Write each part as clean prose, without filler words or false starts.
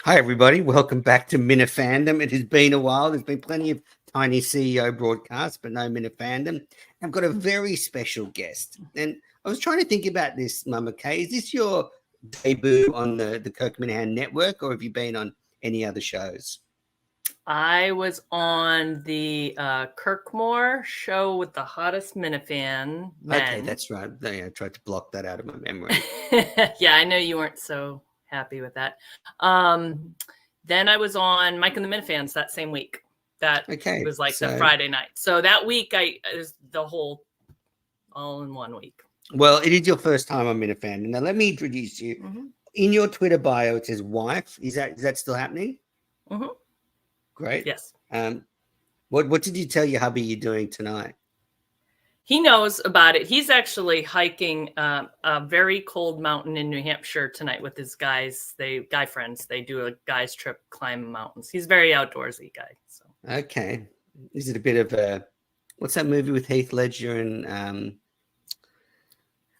Hi, everybody. Welcome back to Minifandom. It has been a while. There's been plenty of Tiny CEO broadcasts, but no Minifandom. I've got a very special guest. And I was trying to think about this, Mama Kay. Is this your debut on the Kirk Minahan network, or have you been on any other shows? I was on the Kirkmore show with the hottest minifan men. Okay, that's right. I tried to block that out of my memory. Yeah, I know you weren't so happy with that. Then I was on Mike and the Minifans that same week. That was like the Friday night. So that week, it was the whole all in 1 week. Well, it is your first time on Minifandom. Now, let me introduce you. Mm-hmm. In your Twitter bio, it says wife. Is that still happening? Mm-hmm. Great. Yes. What did you tell your hubby you're doing tonight? He knows about it. He's actually hiking a very cold mountain in New Hampshire tonight with his guys. Guy friends. They do a guys trip, climb mountains. He's a very outdoorsy guy. So. Okay. Is it a bit of a what's that movie with Heath Ledger and Are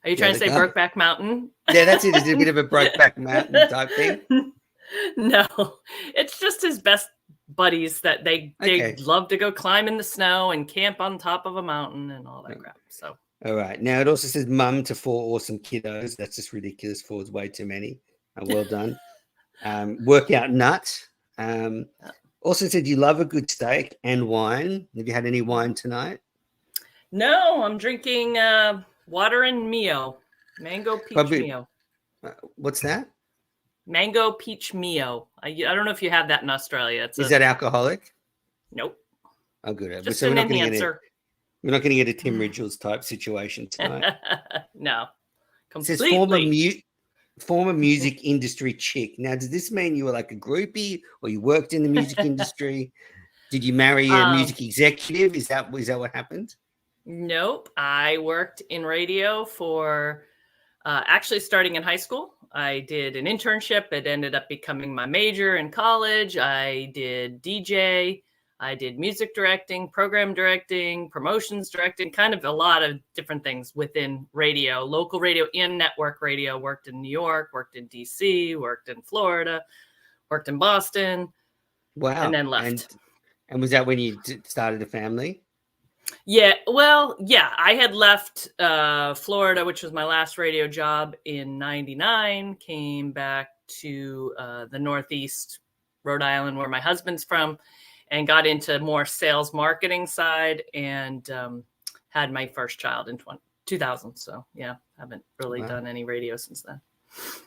you trying to say Brokeback Mountain? Yeah, that's it. Is it a bit of a Brokeback Mountain type thing? No, it's just his best buddies that they love to go climb in the snow and camp on top of a mountain and all that crap. So all right. Now it also says mum to 4 awesome kiddos. That's just ridiculous. 4 is way too many. Well done. Workout nut. Also said you love a good steak and wine. Have you had any wine tonight? No, I'm drinking water and Mio. Mango peach Mio. What's that? Mango peach Mio. I don't know if you have that in Australia. Is that alcoholic? Nope. Oh, good. Just an enhancer. We're not going to get a Tim Ridgels type situation tonight. No. Completely. It says former music industry chick. Now, does this mean you were like a groupie or you worked in the music industry? Did you marry a music executive? Is that what happened? Nope. I worked in radio for actually starting in high school. I did an internship. It ended up becoming my major in college. I did DJ. I did music directing, program directing, promotions directing, kind of a lot of different things within radio, local radio and network radio. Worked in New York, worked in DC, worked in Florida, worked in Boston. Wow. And then left. And was that when you started a family? Yeah, well, yeah, I had left Florida, which was my last radio job in '99, came back to the Northeast, Rhode Island, where my husband's from, and got into more sales marketing side and had my first child in 2000. So, yeah, haven't really done any radio since then.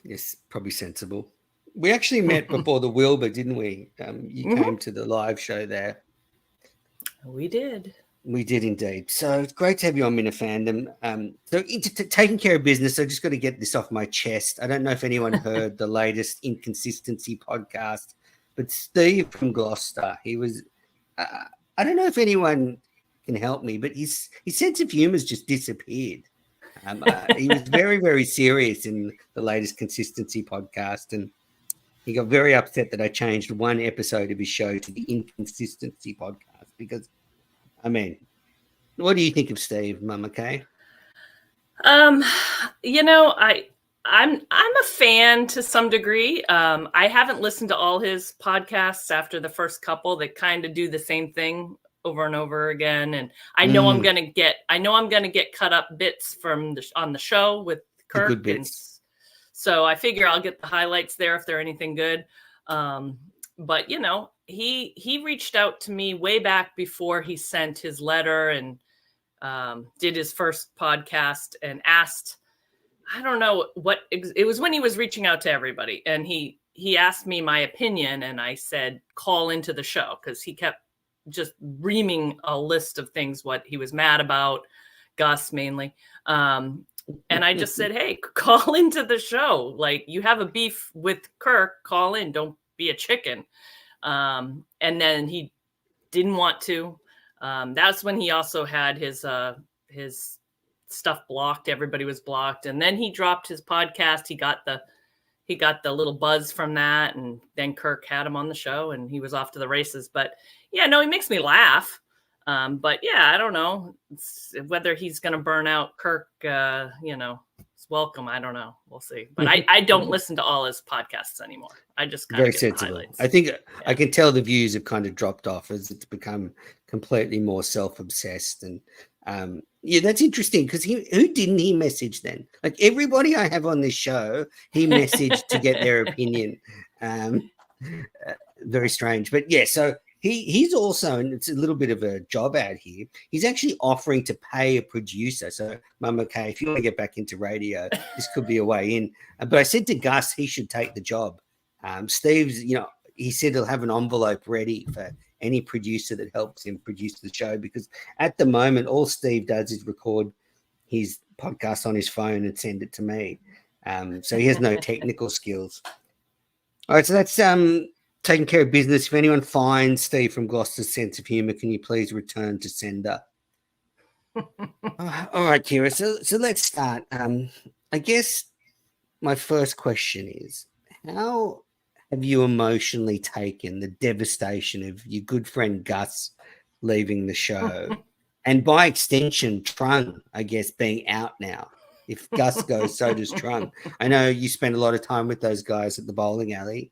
Yes, probably sensible. We actually met before the Wilbur, didn't we? You came to the live show there. We did. We did indeed. So it's great to have you on Minifandom. So taking care of business, I just got to get this off my chest. I don't know if anyone heard the latest Inconsistency podcast, but Steve from Gloucester, he was, I don't know if anyone can help me, but his sense of humor has just disappeared. He was very, very serious in the latest Consistency podcast, and he got very upset that I changed one episode of his show to the Inconsistency podcast because, I mean, what do you think of Steve, Mama Kay? You know, I'm a fan to some degree. I haven't listened to all his podcasts after the first couple that kind of do the same thing over and over again. And I know I'm gonna get cut up bits from on the show with Kirk. Good bits. So I figure I'll get the highlights there if they're anything good. But you know, he reached out to me way back before he sent his letter and did his first podcast and asked, I don't know what, it was when he was reaching out to everybody. And he asked me my opinion and I said, call into the show, because he kept just reaming a list of things, what he was mad about, Gus mainly. And I just said, hey, call into the show. Like, you have a beef with Kirk, call in, don't be a chicken. And then he didn't want to. That's when he also had his stuff blocked. Everybody was blocked. And then he dropped his podcast. He got the little buzz from that. And then Kirk had him on the show and he was off to the races. But yeah, no, he makes me laugh. But yeah, I don't know whether he's going to burn out Kirk, welcome. I don't know. We'll see. But I don't listen to all his podcasts anymore. I just kind Very of get the sensible. highlights. I think I can tell the views have kind of dropped off as it's become completely more self-obsessed. And yeah, that's interesting because who didn't he message then? Like everybody I have on this show, he messaged to get their opinion. Very strange. But yeah, so he's also, and it's a little bit of a job ad here, he's actually offering to pay a producer. So Mama Kay, if you want to get back into radio, this could be a way in. But I said to Gus he should take the job. Steve's, he said he'll have an envelope ready for any producer that helps him produce the show, because at the moment all Steve does is record his podcast on his phone and send it to me. So he has no technical skills. All right, so that's taking care of business. If anyone finds Steve from Gloucester's sense of humor, can you please return to sender? All right, Kira. So let's start. I guess my first question is, how have you emotionally taken the devastation of your good friend Gus leaving the show, and by extension, Trung, I guess, being out now? If Gus goes, so does Trung. I know you spend a lot of time with those guys at the bowling alley.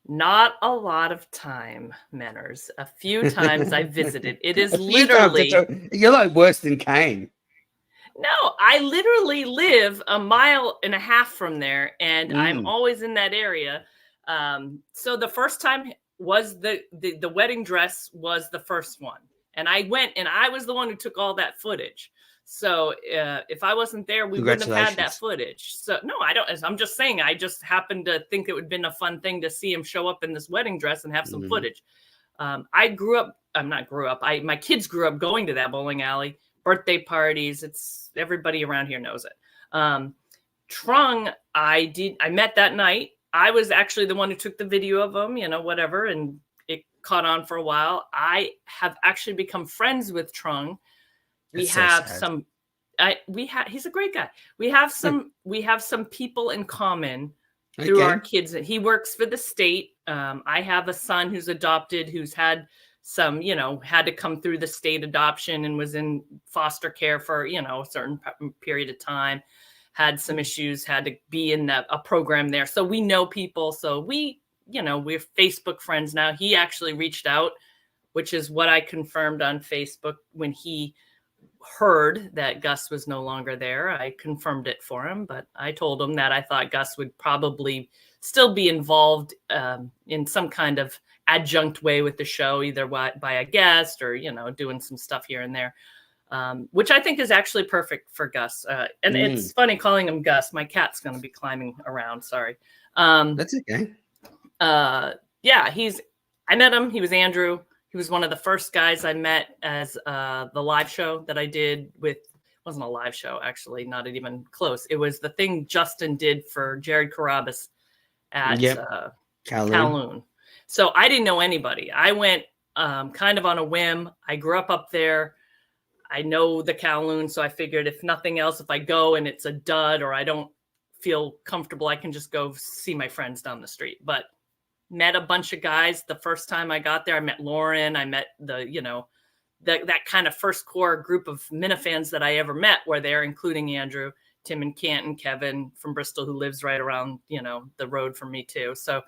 Not a lot of time, Menners. A few times I visited. It is literally... You're like worse than Kane. No, I literally live 1.5 miles from there, and I'm always in that area. So the first time was the wedding dress was the first one. And I went, and I was the one who took all that footage. So if I wasn't there, we wouldn't have had that footage. So no, I don't. I'm just saying, I just happened to think it would have been a fun thing to see him show up in this wedding dress and have some footage. I grew up. My kids grew up going to that bowling alley, birthday parties. It's everybody around here knows it. Trung, I met that night. I was actually the one who took the video of him, whatever, and it caught on for a while. I have actually become friends with Trung. He's a great guy. We have some people in common through our kids. He works for the state. I have a son who's adopted, who's had some, had to come through the state adoption and was in foster care for, a certain period of time, had some issues, had to be in a program there. So we know people. So we're Facebook friends now. He actually reached out, which is what I confirmed on Facebook when he heard that Gus was no longer there. I confirmed it for him, but I told him that I thought Gus would probably still be involved in some kind of adjunct way with the show, either by a guest or, doing some stuff here and there, which I think is actually perfect for Gus. And it's funny calling him Gus. My cat's going to be climbing around. Sorry. That's okay. Yeah, I met him. He was Andrew. He was one of the first guys I met as the live show that I did with, wasn't a live show, actually, not even close. It was the thing Justin did for Jared Carabas at Kowloon. So I didn't know anybody. I went kind of on a whim. I grew up there. I know the Kowloon, so I figured if nothing else, if I go and it's a dud or I don't feel comfortable, I can just go see my friends down the street. But met a bunch of guys. The first time I got there, I met Lauren. I met that kind of first core group of minifans that I ever met were there, including Andrew, Tim and Canton, Kevin from Bristol, who lives right around, the road from me too. So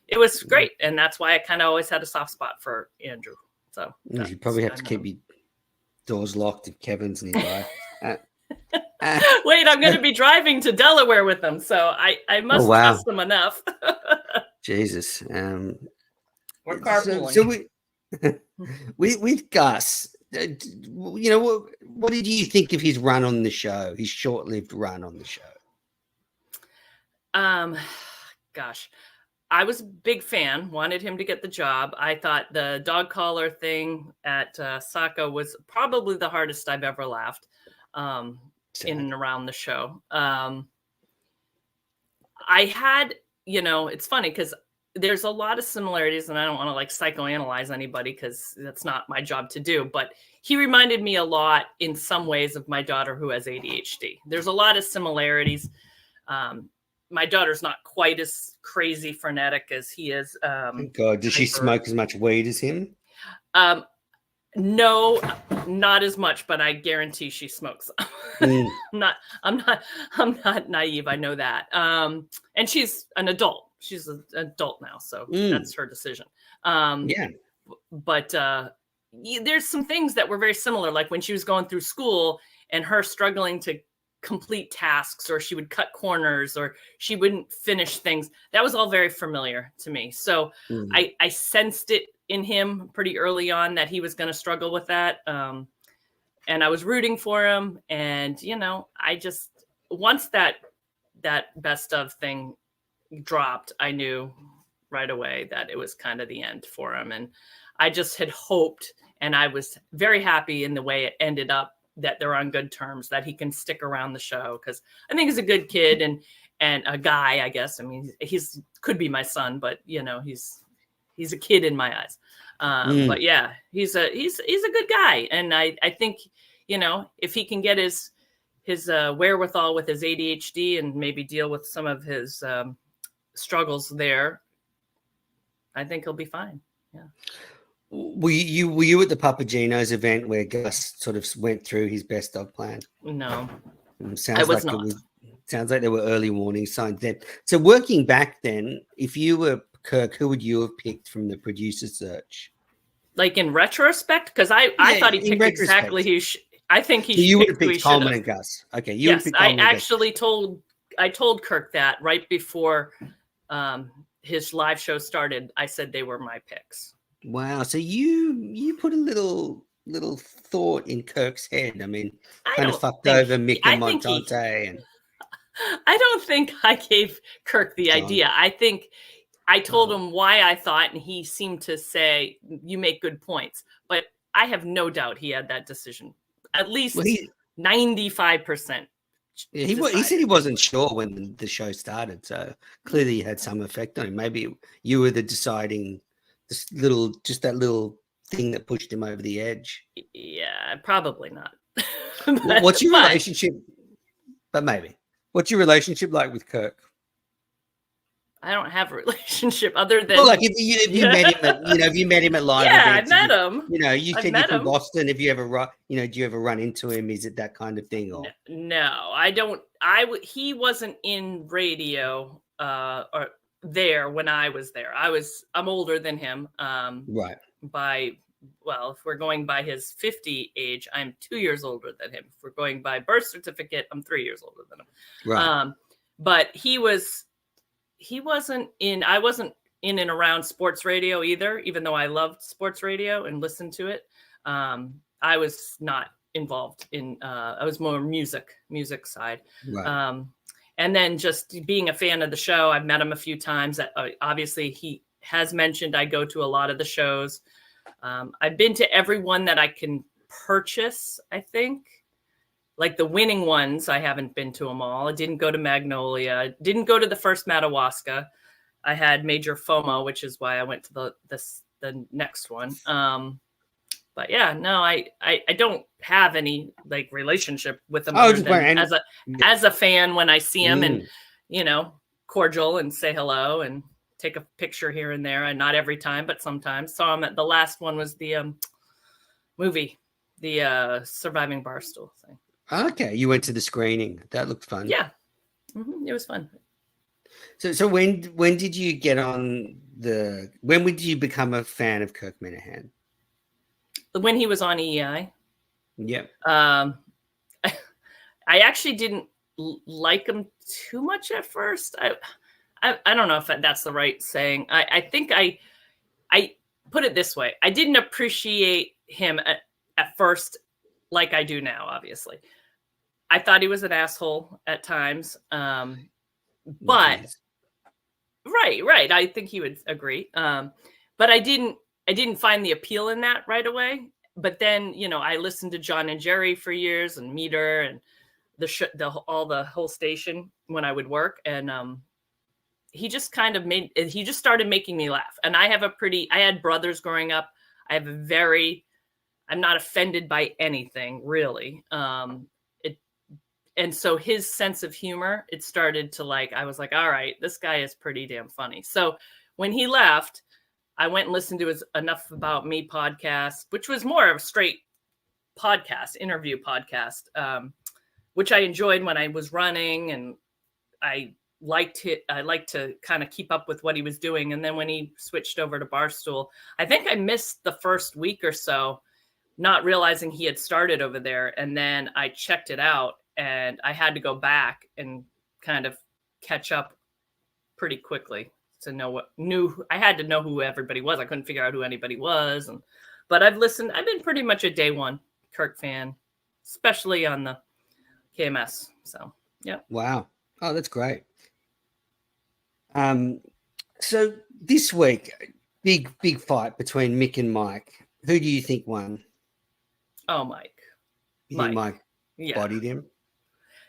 it was great. And that's why I kind of always had a soft spot for Andrew. So you probably have to keep your doors locked if Kevin's nearby. Wait, I'm going to be driving to Delaware with them. So I must trust them enough. Jesus. We're carpooling. So with Gus, what did you think of his run on the show, his short-lived run on the show? Gosh, I was a big fan, wanted him to get the job. I thought the dog collar thing at Saga was probably the hardest I've ever laughed in and around the show. I had, it's funny because there's a lot of similarities, and I don't want to psychoanalyze anybody because that's not my job to do, but he reminded me a lot in some ways of my daughter who has ADHD. There's a lot of similarities. My daughter's not quite as crazy frenetic as he is. Thank God. Does she smoke as much weed as him? No, not as much, but I guarantee she smokes. I'm not naive. I know that. And she's an adult. She's an adult now, so that's her decision. But there's some things that were very similar, like when she was going through school and her struggling to complete tasks, or she would cut corners, or she wouldn't finish things. That was all very familiar to me. So I sensed it in him pretty early on that he was going to struggle with that. And I was rooting for him. And, you know, I just, once that best of thing dropped, I knew right away that it was kind of the end for him. And I just had hoped, and I was very happy in the way it ended up, that they're on good terms, that he can stick around the show. Cause I think he's a good kid and a guy, I guess. I mean, he's could be my son, but you know, he's a kid in my eyes. But yeah, he's a good guy. And I think, you know, if he can get his wherewithal with his ADHD and maybe deal with some of his struggles there, I think he'll be fine. Yeah. Were you at the Papagino's event where Gus sort of went through his best dog plan? No, I was not. Sounds like there were early warning signs then. So working back then, if you were Kirk, who would you have picked from the producer search? Like in retrospect, because I thought he picked exactly who. I think he. So you would have picked Coleman and Gus. Okay, yes, I actually told Kirk that right before his live show started. I said they were my picks. Wow. So you put a little thought in Kirk's head. I mean, kind of fucked over Mick and Montante. I don't think I gave Kirk the idea. I think I told him why I thought, and he seemed to say, you make good points. But I have no doubt he had that decision. At least 95%. Yeah, he said he wasn't sure when the show started. So clearly he had some effect on him. Maybe you were the deciding... just that little thing that pushed him over the edge. Yeah, probably not. What's your relationship? But maybe. What's your relationship like with Kirk? I don't have a relationship other than like if you met him at if you met him at live events, I met him. You know, you said you're from Boston. If you ever do you ever run into him? Is it that kind of thing? Or no, I don't. He wasn't in radio or there when I was there. I'm older than him. Right. If we're going by his 50 age, I'm 2 years older than him. If we're going by birth certificate, I'm 3 years older than him. Right. But I wasn't in and around sports radio either, even though I loved sports radio and listened to it. I was not involved in, I was more music side. Right. And then just being a fan of the show, I've met him a few times. Obviously, he has mentioned I go to a lot of the shows. I've been to every one that I can purchase, I think. Like the winning ones, I haven't been to them all. I didn't go to Magnolia. I didn't go to the first Madawaska. I had major FOMO, which is why I went to the next one. But yeah, no, I don't have any like relationship with him as a fan when I see him and, you know, cordial and say hello and take a picture here and there. And not every time, but sometimes. Saw him at the last one was the movie, the Surviving Barstool thing. Okay, you went to the screening. That looked fun. Yeah, it was fun. So when did you get on when did you become a fan of Kirk Minihane? When he was on EEI. Yep. I actually didn't like him too much at first. I don't know if that's the right saying. I think I put it this way. I didn't appreciate him at first like I do now, obviously. I thought he was an asshole at times. But right. I think he would agree. But I didn't find the appeal in that right away. But then, you know, I listened to John and Jerry for years and Meter and the whole station when I would work. And he just started making me laugh. And I had brothers growing up. I'm not offended by anything really. And so his sense of humor, it started to I was like, all right, this guy is pretty damn funny. So when he left, I went and listened to his Enough About Me podcast, which was more of a straight podcast, interview podcast, which I enjoyed when I was running, and I liked it. I liked to kind of keep up with what he was doing. And then when he switched over to Barstool, I think I missed the first week or so, not realizing he had started over there. And then I checked it out, and I had to go back and kind of catch up pretty quickly to know I had to know who everybody was. I couldn't figure out who anybody was. But I've been pretty much a day one Kirk fan, especially on the KMS. So, yeah. Wow. Oh, that's great. So this week, big fight between Mick and Mike. Who do you think won? Oh, Mike. You think Mike yeah. bodied him?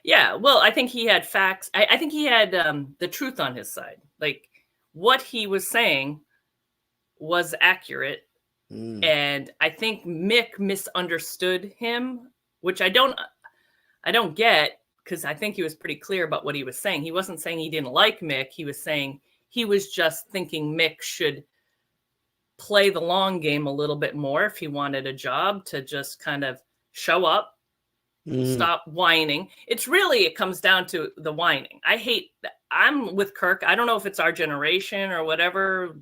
Yeah. Well, I think he had facts. I think he had the truth on his side. Like, what he was saying was accurate. And I think Mick misunderstood him, which I don't get, because I think he was pretty clear about what he was saying. He wasn't saying he didn't like Mick. He was saying he was just thinking Mick should play the long game a little bit more if he wanted a job, to just kind of show up, stop whining. It comes down to the whining. I'm with Kirk. I don't know if it's our generation or whatever,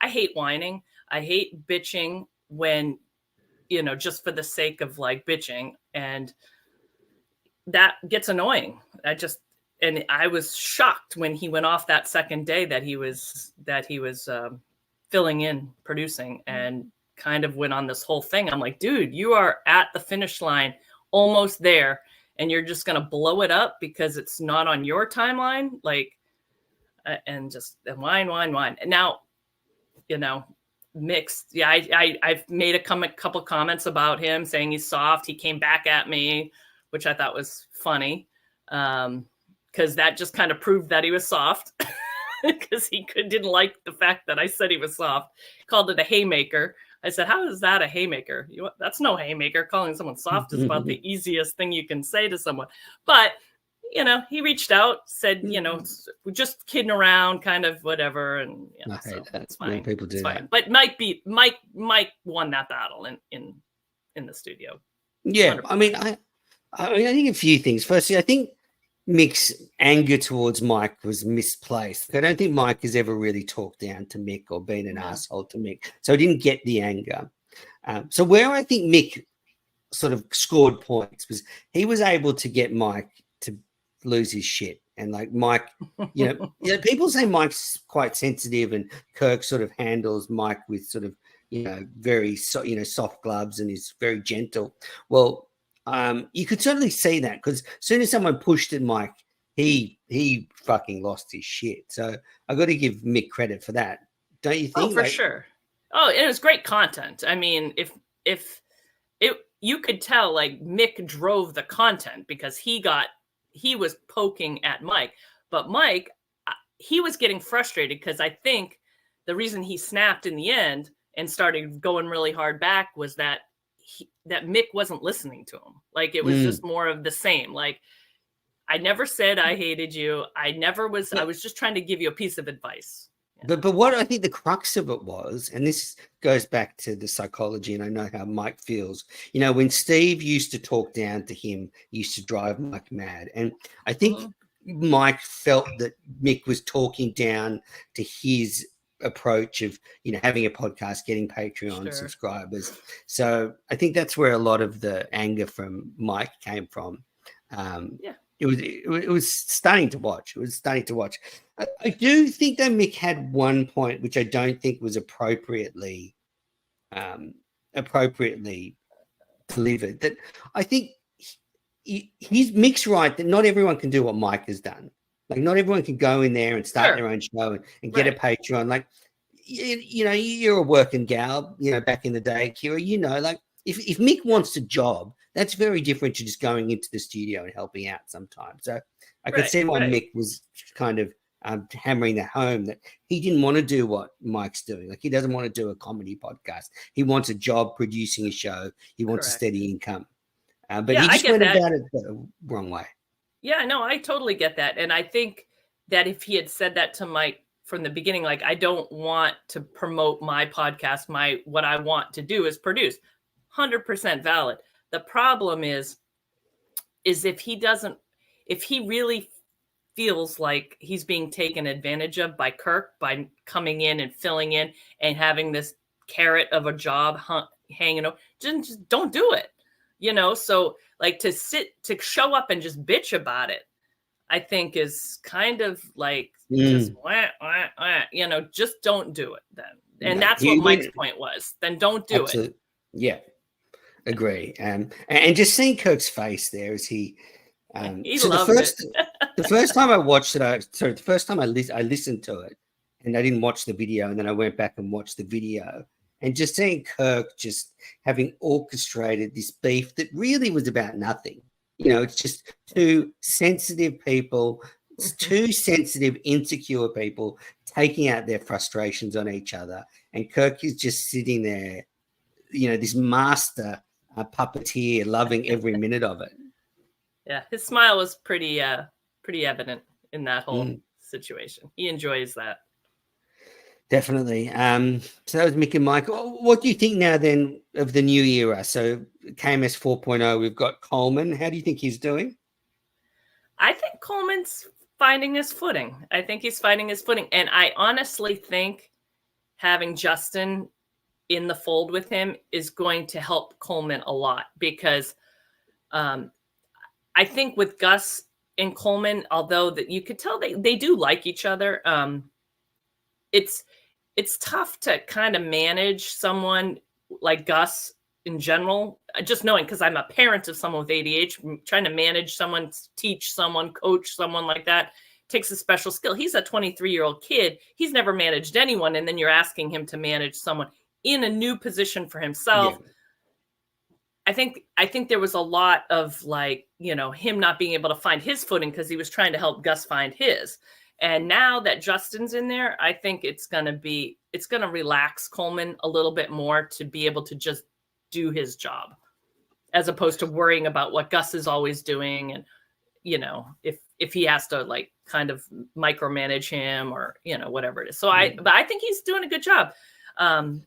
I hate whining. I hate bitching when, just for the sake of like bitching, and that gets annoying. And I was shocked when he went off that second day that he was filling in, producing, and kind of went on this whole thing. I'm like, dude, you are at the finish line, almost there, and you're just going to blow it up because it's not on your timeline. Like, and just whine. And now, mixed. Yeah. I've made a couple comments about him saying he's soft. He came back at me, which I thought was funny. Because that just kind of proved that he was soft, because he didn't like the fact that I said he was soft. Called it a haymaker. I said, how is that a haymaker? That's no haymaker. Calling someone soft is about the easiest thing you can say to someone. But, he reached out, said, we're just kidding around, kind of whatever. And so it's fine. When people do that. But Mike won that battle in the studio. Yeah. 100%. I mean, I think a few things. Firstly, I think Mick's anger towards Mike was misplaced. I don't think Mike has ever really talked down to Mick or been an asshole to Mick. So I didn't get the anger. So where I think Mick sort of scored points was he was able to get Mike to lose his shit. And like Mike, people say Mike's quite sensitive, and Kirk sort of handles Mike with sort of, very, soft gloves, and is very gentle. Well, you could certainly see that, because as soon as someone pushed at Mike, he fucking lost his shit. So I got to give Mick credit for that, don't you think? Oh, for sure. Oh, it was great content. I mean, if you could tell, like, Mick drove the content, because he was poking at Mike, but Mike, he was getting frustrated, because I think the reason he snapped in the end and started going really hard back was that that Mick wasn't listening to him. Like, it was just more of the same. Like, I never said I hated you. I was just trying to give you a piece of advice. But what I think the crux of it was, and this goes back to the psychology, and I know how Mike feels, when Steve used to talk down to him, he used to drive Mike mad. And I think Mike felt that Mick was talking down to his approach of, having a podcast, getting Patreon subscribers. So I think that's where a lot of the anger from Mike came from. It was stunning to watch. I do think that Mick had one point which I don't think was appropriately delivered. That I think Mick's right that not everyone can do what Mike has done. Like, not everyone can go in there and start their own show and get a Patreon. Like, you're a working gal, back in the day, Kira, like, if Mick wants a job, that's very different to just going into the studio and helping out sometimes. So I could see why Mick was kind of hammering that home, that he didn't want to do what Mike's doing. Like, he doesn't want to do a comedy podcast. He wants a job producing a show. He wants a steady income. But he just went about it the wrong way. Yeah, no, I totally get that. And I think that if he had said that to Mike from the beginning, like, I don't want to promote my podcast. What I want to do is produce. 100% valid. The problem is if he really feels like he's being taken advantage of by Kirk by coming in and filling in and having this carrot of a job hanging over, just don't do it. So like to show up and just bitch about it, I think is kind of like just just don't do it then. And that's what Mike's point was. Then don't do it. Yeah, agree. And just seeing Kirk's face there as he loved it. The first time I watched it, the first time I listened to it, and I didn't watch the video, and then I went back and watched the video, and just seeing Kirk just having orchestrated this beef that really was about nothing. It's just two sensitive people, two sensitive, insecure people taking out their frustrations on each other, and Kirk is just sitting there, this master puppeteer, loving every minute of it. Yeah, his smile was pretty evident in that whole situation. He enjoys that. Definitely. So that was Mick and Mike. What do you think now then of the new era? So KMS 4.0, we've got Coleman. How do you think he's doing? I think Coleman's finding his footing. And I honestly think having Justin in the fold with him is going to help Coleman a lot, because I think with Gus and Coleman, although that you could tell they do like each other, it's tough to kind of manage someone like Gus in general. Just knowing, because I'm a parent of someone with ADHD, trying to manage someone, teach someone, coach someone like that takes a special skill. He's a 23-year-old kid. He's never managed anyone. And then you're asking him to manage someone in a new position for himself. Yeah. I think there was a lot of him not being able to find his footing because he was trying to help Gus find his. And now that Justin's in there, I think it's going to relax Coleman a little bit more to be able to just do his job, as opposed to worrying about what Gus is always doing. And, if he has to kind of micromanage him or, whatever it is. So but I think he's doing a good job. I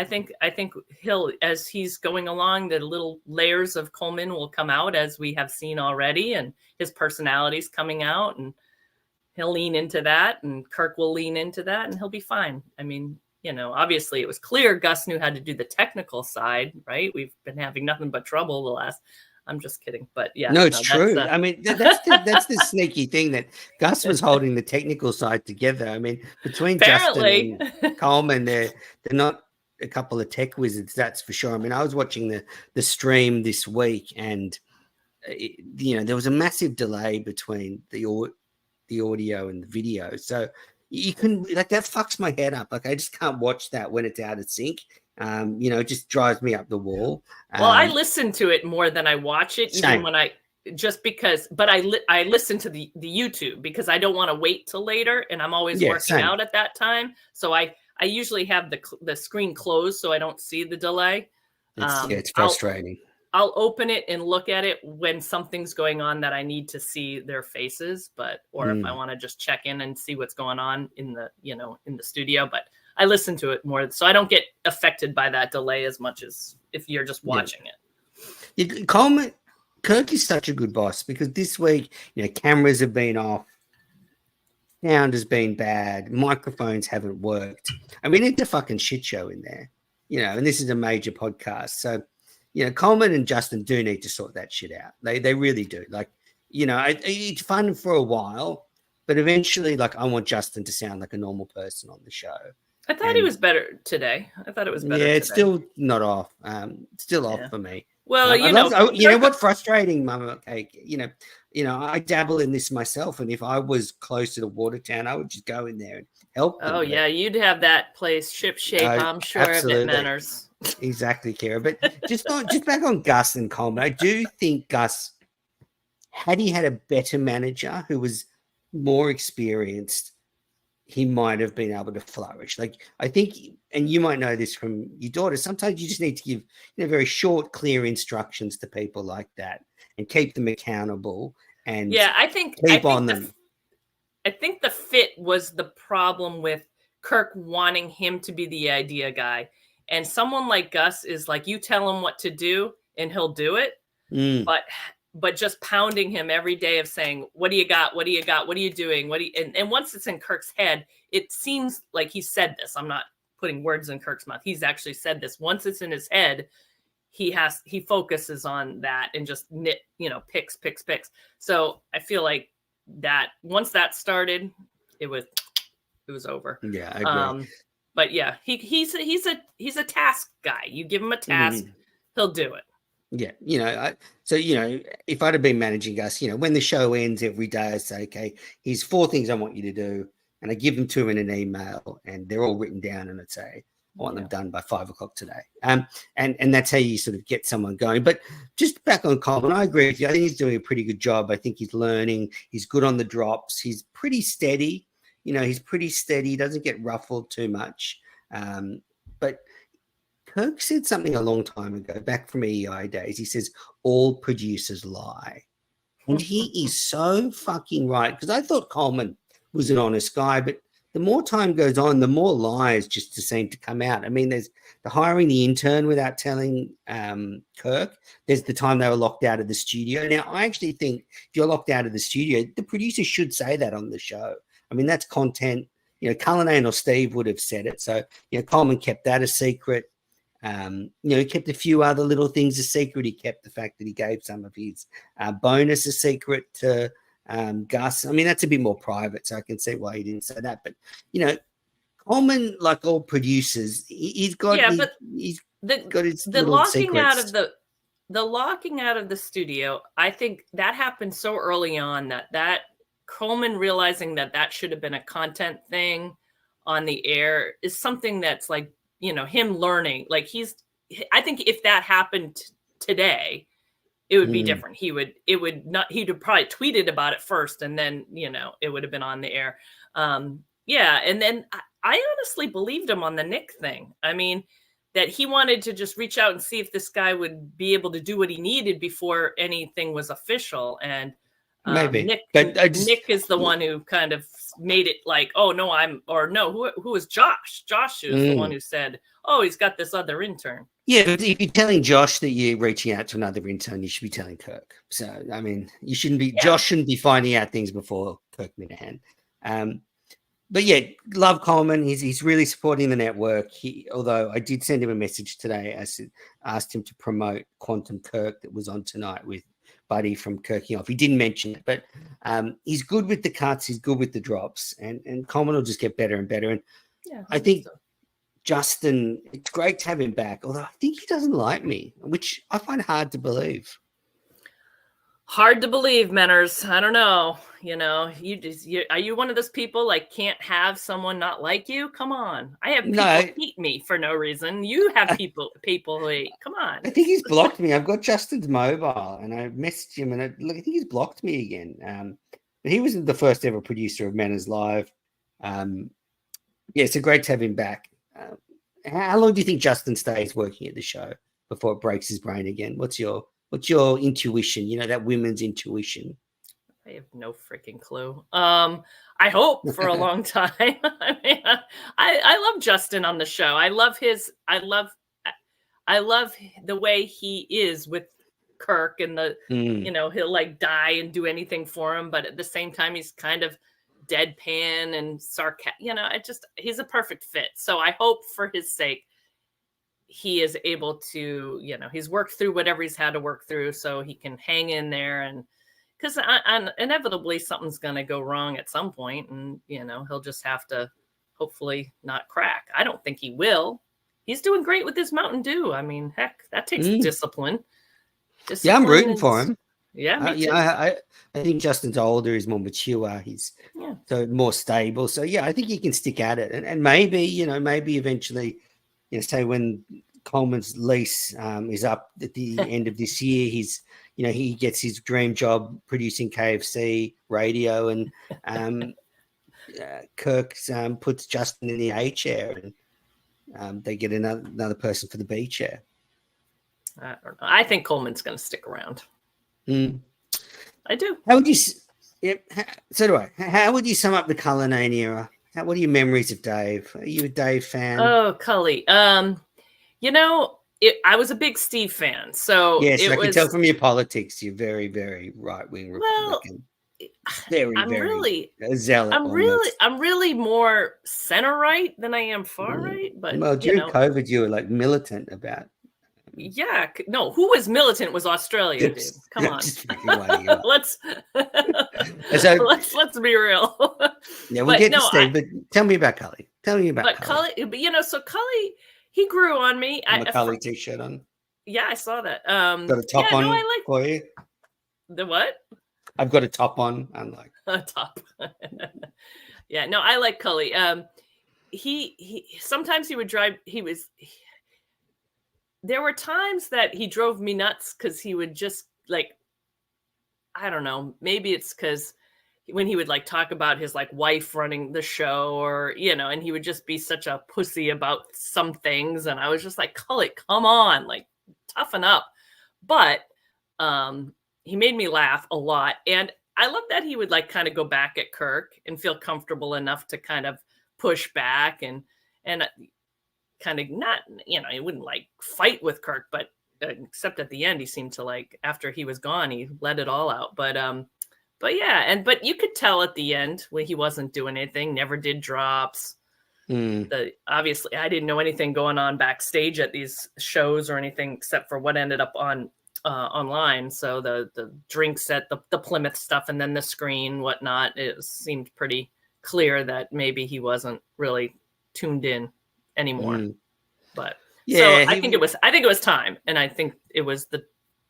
think he'll, as he's going along, the little layers of Coleman will come out, as we have seen already, and his personality's coming out, and he'll lean into that, and Kirk will lean into that, and he'll be fine. I mean, obviously it was clear Gus knew how to do the technical side, right? We've been having nothing but trouble the last. I'm just kidding, but yeah. No, it's true. I mean, that's the sneaky thing, that Gus was holding the technical side together. I mean, between Apparently. Justin and Coleman, they're not a couple of tech wizards, that's for sure. I mean, I was watching the stream this week, and there was a massive delay between the audio and the video, so you couldn't, that fucks my head up. I just can't watch that when it's out of sync. It just drives me up the wall. Well, I listen to it more than I watch it, even when I listen to the YouTube, because I don't want to wait till later, and I'm always working out at that time. So I usually have the screen closed so I don't see the delay. It's frustrating. I'll open it and look at it when something's going on that I need to see their faces, or if I want to just check in and see what's going on in the studio. But I listen to it more, so I don't get affected by that delay as much as if you're just watching it. Coleman, Kirk is such a good boss, because this week, cameras have been off, sound has been bad, microphones haven't worked. I mean, it's a fucking shit show in there, and this is a major podcast. So, Coleman and Justin do need to sort that shit out. They really do. It's fun for a while, but eventually, I want Justin to sound like a normal person on the show. I thought he was better today. I thought it was better. Yeah, it's still not off. Still off for me. Well, you know what? Frustrating, Mama Cake. I dabble in this myself, and if I was closer to Watertown, I would just go in there and help them. Oh yeah, you'd have that place ship shape. I'm sure of it, manners. Exactly, Kara. But just back on Gus and Coleman, I do think Gus, had he had a better manager who was more experienced, he might have been able to flourish. I think, and you might know this from your daughter, sometimes you just need to give very short, clear instructions to people like that and keep them accountable. And I think on them. I think the fit was the problem with Kirk wanting him to be the idea guy. And someone like Gus is like, you tell him what to do and he'll do it. But just pounding him every day of saying, what do you got? What do you got? What are you doing? And once it's in Kirk's head, it seems like he said this. I'm not putting words in Kirk's mouth. He's actually said this. Once it's in his head, he focuses on that and just picks. So I feel like that once that started, it was over. Yeah, I agree. But yeah, he's a task guy. You give him a task, he'll do it. Yeah, if I'd have been managing Gus, when the show ends every day, I say, okay, here's 4 things I want you to do, and I give them to him in an email, and they're all written down, and I'd say, I want them done by 5 o'clock today. And that's how you sort of get someone going. But just back on Coleman, I agree with you. I think he's doing a pretty good job. I think he's learning. He's good on the drops. He's pretty steady. He's pretty steady. He doesn't get ruffled too much. But Kirk said something a long time ago, back from EI days. He says, all producers lie. And he is so fucking right. Because I thought Coleman was an honest guy, but the more time goes on, the more lies just seem to come out. I mean, there's the hiring the intern without telling Kirk. There's the time they were locked out of the studio. Now, I actually think if you're locked out of the studio, the producer should say that on the show. I mean, that's content. Col N or Steve would have said it. So, Coleman kept that a secret. He kept a few other little things a secret. He kept the fact that he gave some of his bonus a secret to Gus. I mean, that's a bit more private, so I can see why he didn't say that. But Coleman, like all producers, he's got his the locking out of the locking out of the studio. I think that happened so early on that Coleman realizing that should have been a content thing on the air is something that's like him learning. Like I think if that happened today, it would be different. He'd have probably tweeted about it first, and then, it would have been on the air. And then I honestly believed him on the Nick thing. I mean, that he wanted to just reach out and see if this guy would be able to do what he needed before anything was official. And maybe Nick is the one who kind of made it like, oh no, who was Josh? Josh is the one who said, oh, he's got this other intern. Yeah, but if you're telling Josh that you're reaching out to another intern, you should be telling Kirk. So, I mean, you shouldn't be. Yeah. Josh shouldn't be finding out things before Kirk Minahan. But yeah, love Coleman. He's really supporting the network. Although I did send him a message today. I asked him to promote Quantum Kirk that was on tonight with Buddy from Kirking Off. He didn't mention it, but he's good with the cuts. He's good with the drops, and Coleman will just get better and better. And I think. Justin, it's great to have him back, although I think he doesn't like me, which I find hard to believe. Hard to believe, Menners. I don't know. Are you one of those people like can't have someone not like you? Come on. I have people hate me for no reason. You have people who hate. Come on. I think he's blocked me. I've got Justin's mobile and I messaged him and I think he's blocked me again. But he wasn't the first ever producer of Manners Live. So great to have him back. How long do you think Justin stays working at the show before it breaks his brain again? What's your intuition? That women's intuition. I have no freaking clue. I hope for a long time. I mean, I love Justin on the show. I love the way he is with Kirk and he'll like die and do anything for him, but at the same time he's kind of deadpan and sarcastic. He's a perfect fit. So I hope for his sake he is able to, he's worked through whatever he's had to work through so he can hang in there, and because inevitably something's going to go wrong at some point, and he'll just have to hopefully not crack. I don't think he will. He's doing great with his Mountain Dew. I mean, heck, that takes discipline. Yeah, I'm rooting for him. Yeah, I think Justin's older, he's more mature, he's so more stable. So yeah, I think he can stick at it, and maybe maybe eventually, say when Coleman's lease is up at the end of this year, he gets his dream job producing KFC radio, and Kirk puts Justin in the A chair, and they get another person for the B chair. I don't know. I think Coleman's going to stick around. I do. How Yep. So do I. How would you sum up the Col N era? What are your memories of Dave? Are you a Dave fan? Oh, Cully. You know, I was a big Steve fan, so yes, I can tell from your politics. You're very, very right wing Republican. Very, I'm very really a zealot. I'm really more center right than I am far right. But well, during COVID, you were like militant about. Yeah, no. Who was militant was Australia, dude. Come on, let's be real. Yeah, we'll get to Steve, but tell me about Cully. Tell me about Cully. But so Cully, he grew on me. I have a Cully t-shirt on. Yeah, I saw that. Got a top on for you. The what? I've got a top on. Unlike a top. Yeah, no, I like Cully. He sometimes he would drive. There were times that he drove me nuts because he would just like, I don't know, maybe it's because when he would like talk about his like wife running the show or, and he would just be such a pussy about some things. And I was just like, Cully, come on, like toughen up. But he made me laugh a lot. And I love that he would like kind of go back at Kirk and feel comfortable enough to kind of push back and kind of not, he wouldn't like fight with Kirk, but except at the end, he seemed to like, after he was gone, he let it all out. But yeah. But you could tell at the end when he wasn't doing anything, never did drops. Obviously I didn't know anything going on backstage at these shows or anything except for what ended up on online. So the drinks at the Plymouth stuff and then the screen, whatnot, it seemed pretty clear that maybe he wasn't really tuned in anymore. But yeah, so I think it was time, and I think it was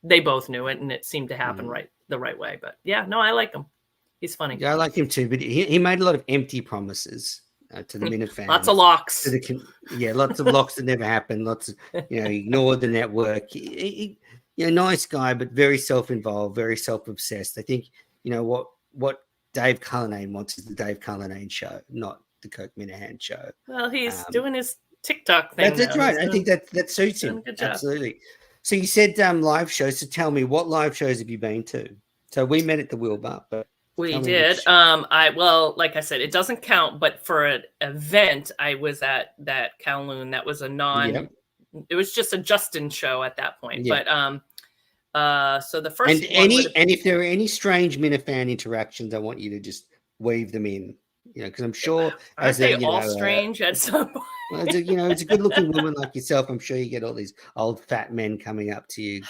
they both knew it, and it seemed to happen the right way. But yeah, no, I like him. He's funny. Yeah, I like him too. But he made a lot of empty promises to the Minifans. Lots of locks. Lots of locks that never happened. Lots of ignored the network. He nice guy, but very self-involved, very self-obsessed. I think what Dave Cullinane wants is the Dave Cullinane show, not the Kirk Minahan show. Well, he's doing his TikTok thing. That's right. I think that suits him. Absolutely. So you said live shows. So tell me, what live shows have you been to? So we met at the Wilbur, but we did. Like I said, it doesn't count. But for an event, I was at that Kowloon. That was It was just a Justin show at that point. Yeah. But so the first and if there are any strange Minifan interactions, I want you to just weave them in. Because I'm sure strange at some point. Well, it's a good-looking woman like yourself. I'm sure you get all these old fat men coming up to you,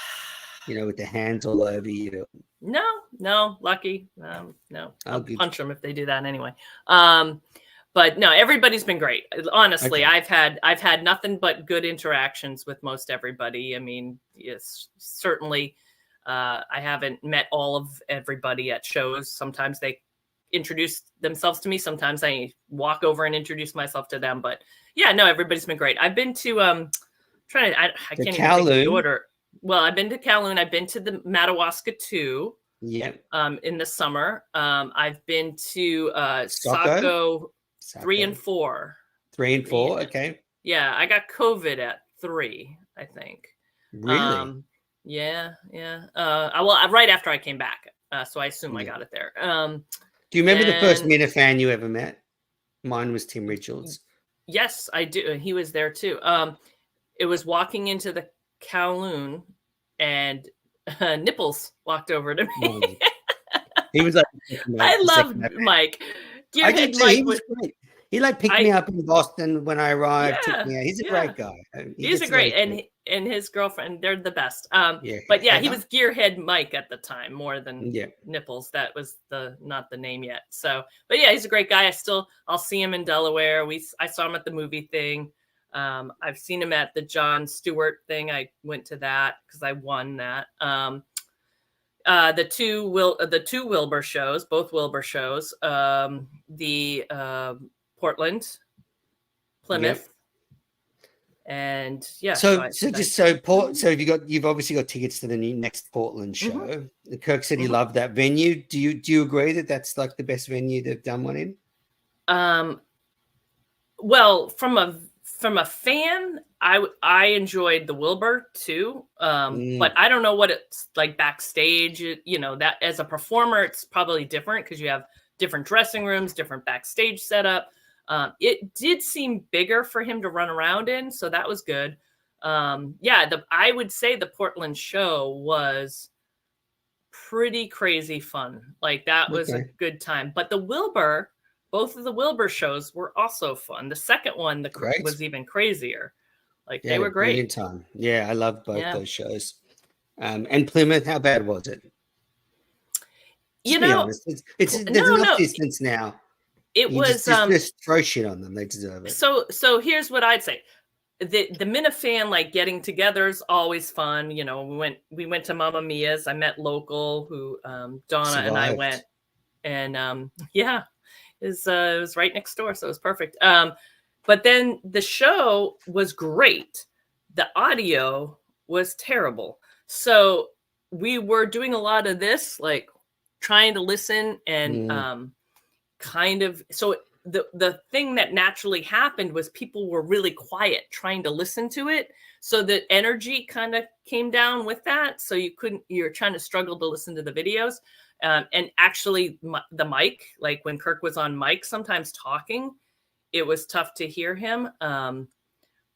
with their hands all over you. No, lucky. No, I'll punch them if they do that anyway. But no, everybody's been great. Honestly, okay. I've had nothing but good interactions with most everybody. I mean, yes, certainly, I haven't met all of everybody at shows. Sometimes they introduce themselves to me. Sometimes I walk over and introduce myself to them. But yeah, no, everybody's been great. I've been to I can't even think the order. Well, I've been to Kowloon. I've been to the Madawaska 2. Yeah. In the summer. I've been to Saco 3 and 4. 3 and 4. Okay. Yeah, I got COVID at 3, I think. Really? Yeah. Right after I came back. So I assume I got it there. Do you remember the first Minifan you ever met? Mine was Tim Richards. Yes, I do. He was there too. It was walking into the Kowloon, and Nipples walked over to me. He was like, I love Mike. Mike was great. He picked me up in Boston when I arrived. Yeah, took me out. He's a great guy. He's a great, and his girlfriend, they're the best. But yeah, he was Gearhead Mike at the time more than Nipples. That was not the name yet. So, but yeah, he's a great guy. I'll see him in Delaware. I saw him at the movie thing. I've seen him at the Jon Stewart thing. I went to that because I won that. The two Wilbur shows, both Wilbur shows. The Portland, Plymouth, and yeah. So you've obviously got tickets to the next Portland show. Mm-hmm. Kirk said he loved that venue. Do you agree that that's like the best venue they've done one in? Well, from a from a fan, I enjoyed the Wilbur too. But I don't know what it's like backstage. You know, that as a performer, it's probably different because you have different dressing rooms, different backstage setup. It did seem bigger for him to run around in, so that was good. I would say the Portland show was pretty crazy fun. Like that was a good time. But the Wilbur, both of the Wilbur shows were also fun. The second one was even crazier. Like they were great. Time. Yeah, I loved both those shows. And Plymouth, how bad was it? You know, there's enough distance now. It was just throw shit on them. They deserve it. So here's what I'd say. The Minifan like getting together is always fun. You know, we went to Mamma Mia's. I met local who Donna and I went, and it was right next door, so it was perfect. But then the show was great. The audio was terrible. So we were doing a lot of this, like trying to listen and the thing that naturally happened was people were really quiet trying to listen to it. So the energy kind of came down with that. So you're trying to struggle to listen to the videos. And actually the mic, like when Kirk was on mic, sometimes talking, it was tough to hear him.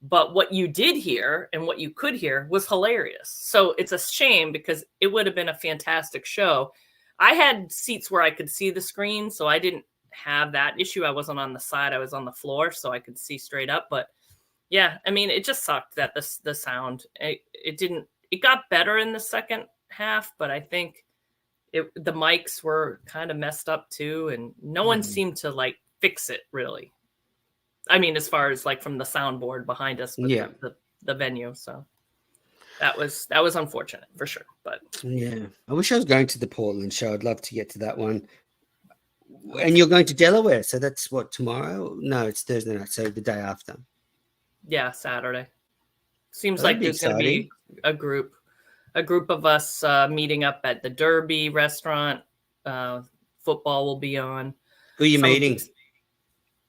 But what you did hear and what you could hear was hilarious. So it's a shame because it would have been a fantastic show. I had seats where I could see the screen, so I didn't have that issue. I wasn't on the side, I was on the floor, so I could see straight up. But yeah, I mean, it just sucked that the sound, it got better in the second half, but I think the mics were kind of messed up too, and no one seemed to like fix it really. I mean, as far as like from the soundboard behind us with the venue. So that was unfortunate for sure. But yeah, I wish I was going to the Portland show. I'd love to get to that one. And you're going to Delaware, so that's what, tomorrow? No, it's Thursday night, so the day after. Yeah, Saturday. Seems like there's going to be a group of us meeting up at the Derby restaurant. Football will be on. Who are you meeting?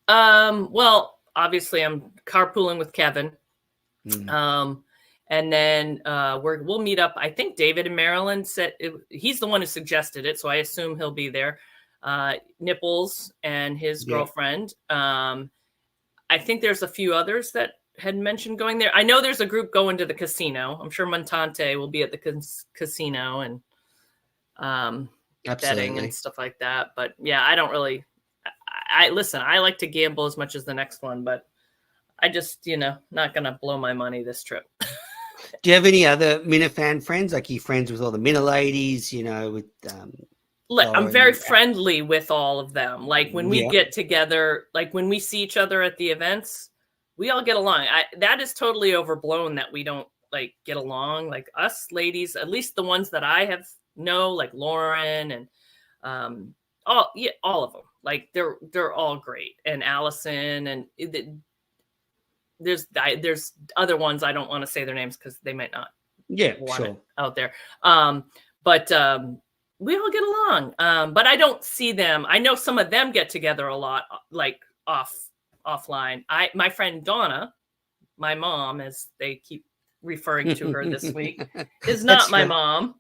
Well, obviously I'm carpooling with Kevin. And then we'll meet up. I think David in Maryland said he's the one who suggested it, so I assume he'll be there. Nipples and his girlfriend. I think there's a few others that had mentioned going there. I know there's a group going to the casino. I'm sure Montante will be at the casino and betting and stuff like that. But yeah, I don't really. Listen, I like to gamble as much as the next one, but I just, not going to blow my money this trip. Do you have any other Minifan friends? Like, you friends with all the Mina ladies, with... Look, I'm very friendly with all of them. Like, when we get together, like when we see each other at the events, we all get along. That is totally overblown that we don't, like, get along. Like, us ladies, at least the ones that I know, like Lauren and all of them. Like, they're all great. And Allison and there's other ones I don't want to say their names because they might not want it out there. But we all get along. But I don't see them. I know some of them get together a lot, like offline. My friend Donna, my mom, as they keep referring to her this week, is not my mom.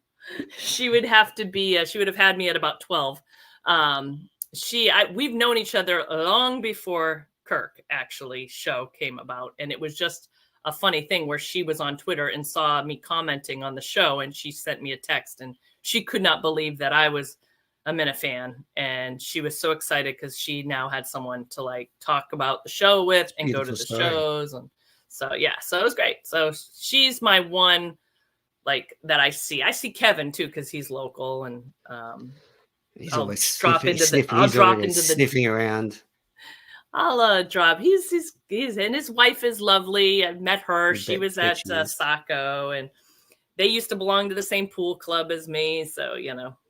She would have to be. She would have had me at about 12. We've known each other long before Kirk show came about, and it was just a funny thing where she was on Twitter and saw me commenting on the show, and she sent me a text, and she could not believe that I was a Minifan, and she was so excited because she now had someone to like talk about the show with and go to the shows, and so it was great. So she's my one like that I see. I see Kevin too because he's local, and he's always sniffing around. I'll drop. He's and his wife is lovely. I've met her. She was at Saco, and they used to belong to the same pool club as me. So,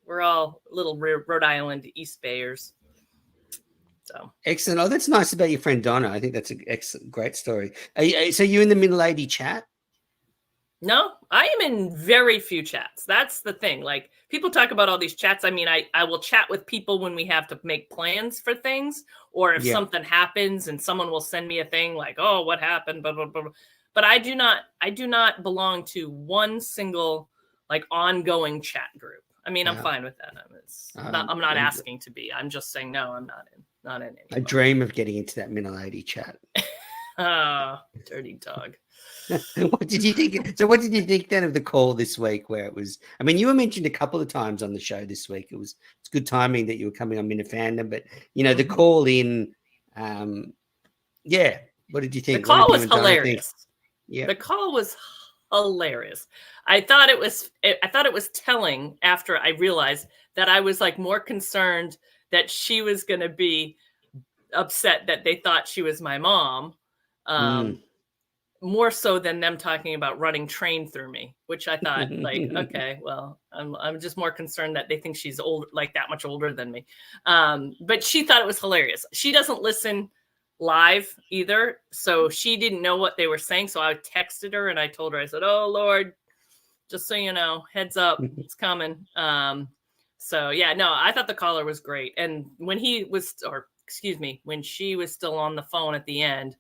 we're all little Rhode Island East Bayers. So excellent. Oh, that's nice about your friend Donna. I think that's an excellent, great story. So you in the Min Lady chat? No, I am in very few chats. That's the thing. Like, people talk about all these chats. I mean, I will chat with people when we have to make plans for things, or if Yeah. something happens and someone will send me a thing like, oh, what happened, blah, blah, blah. But I do not belong to one single like ongoing chat group. I mean, I'm fine with that. I'm not asking to be. I'm just saying, no, I'm not in any. I dream of getting into that Minilady chat. Oh, dirty dog. What did you think? So what did you think then of the call this week where it was, I mean, you were mentioned a couple of times on the show this week. It's good timing that you were coming on Minifandom, but the call in, yeah. What did you think? The call was hilarious. Yeah. The call was hilarious. I thought it was telling after I realized that I was like more concerned that she was going to be upset that they thought she was my mom. More so than them talking about running train through me, which I thought like, okay, well, I'm just more concerned that they think she's old, like that much older than me. But she thought it was hilarious. She doesn't listen live either, so she didn't know what they were saying. So I texted her and I told her, I said, oh Lord, just so you know, heads up, it's coming. So yeah, no, I thought the caller was great. And when when she was still on the phone at the end,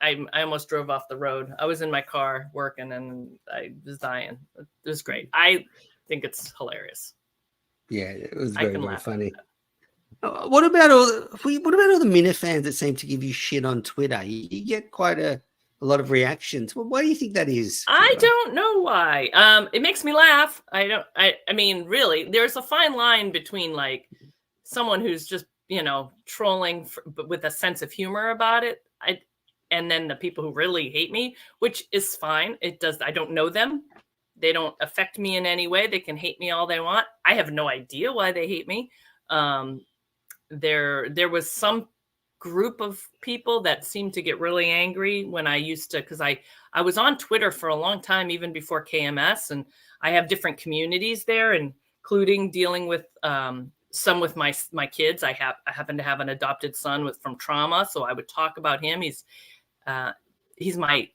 I almost drove off the road. I was in my car working and I was dying. It was great. I think it's hilarious. Yeah, it was very, very funny. What about all the Minifans that seem to give you shit on Twitter? You get quite a lot of reactions. Well, why do you think that is? I don't know why. It makes me laugh. I mean, really, there's a fine line between like someone who's just, trolling but with a sense of humor about it. And then the people who really hate me, which is fine. I don't know them. They don't affect me in any way. They can hate me all they want. I have no idea why they hate me. There was some group of people that seemed to get really angry when I used to, because I was on Twitter for a long time, even before KMS, and I have different communities there, including dealing with some with my kids. I happen to have an adopted son from trauma, so I would talk about him. He's my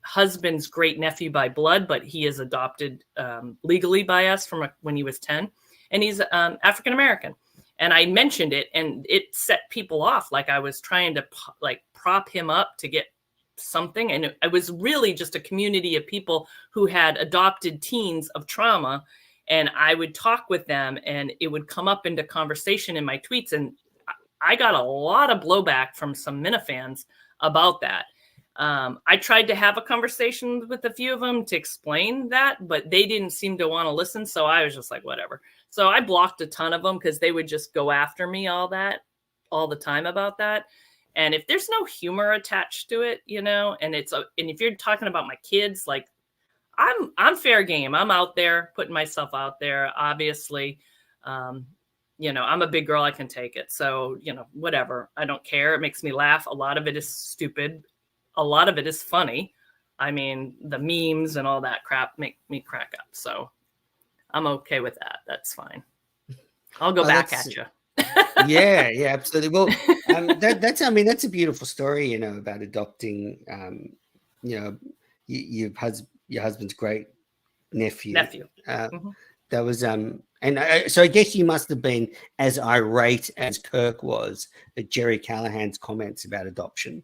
husband's great nephew by blood, but he is adopted legally by us from when he was 10, and he's African American. And I mentioned it, and it set people off. Like I was trying to prop him up to get something, and it was really just a community of people who had adopted teens of trauma. And I would talk with them, and it would come up into conversation in my tweets. And I got a lot of blowback from some Minifans about that. I tried to have a conversation with a few of them to explain that, but they didn't seem to want to listen. So I was just like, whatever. So I blocked a ton of them because they would just go after me all the time about that. And if there's no humor attached to it, and if you're talking about my kids, like I'm fair game. I'm out there putting myself out there, obviously. I'm a big girl. I can take it. So, whatever. I don't care. It makes me laugh. A lot of it is stupid. A lot of it is funny. I mean, the memes and all that crap make me crack up. So I'm okay with that. That's fine. I'll go back at you. Yeah, absolutely. Well, that's a beautiful story, about adopting, your husband's great nephew. That was, so I guess you must have been as irate as Kirk was at Jerry Callahan's comments about adoption.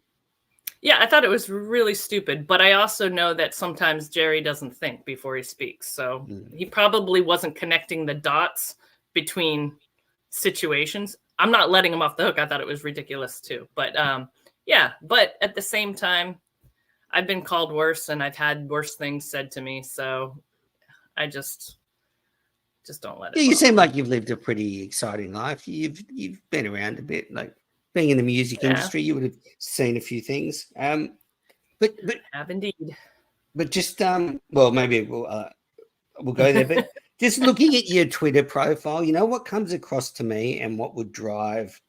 Yeah, I thought it was really stupid, but I also know that sometimes Jerry doesn't think before he speaks. So he probably wasn't connecting the dots between situations. I'm not letting him off the hook. I thought it was ridiculous too. But but at the same time, I've been called worse and I've had worse things said to me. So I just don't let it. Yeah, you seem like you've lived a pretty exciting life. You've been around a bit, like being in the music industry, you would have seen a few things. But have indeed. But just well, maybe we'll go there. But just looking at your Twitter profile, what comes across to me and what would drive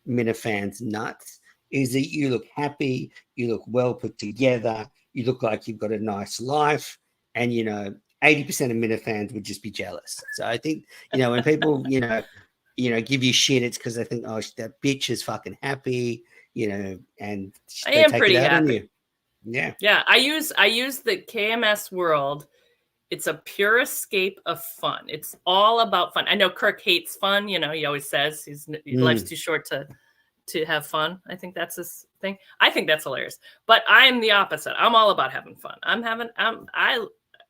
Minifans nuts is that you look happy, you look well put together, you look like you've got a nice life, and 80% of Minifans would just be jealous. So I think when people give you shit, it's because they think, oh, that bitch is fucking happy, and I am pretty happy. Yeah. Yeah. I use the KMS world it's a pure escape of fun. It's all about fun. I know Kirk hates fun. You know, he always says life's too short to have fun. I think that's his thing. I think that's hilarious. But I'm the opposite. I'm all about having fun.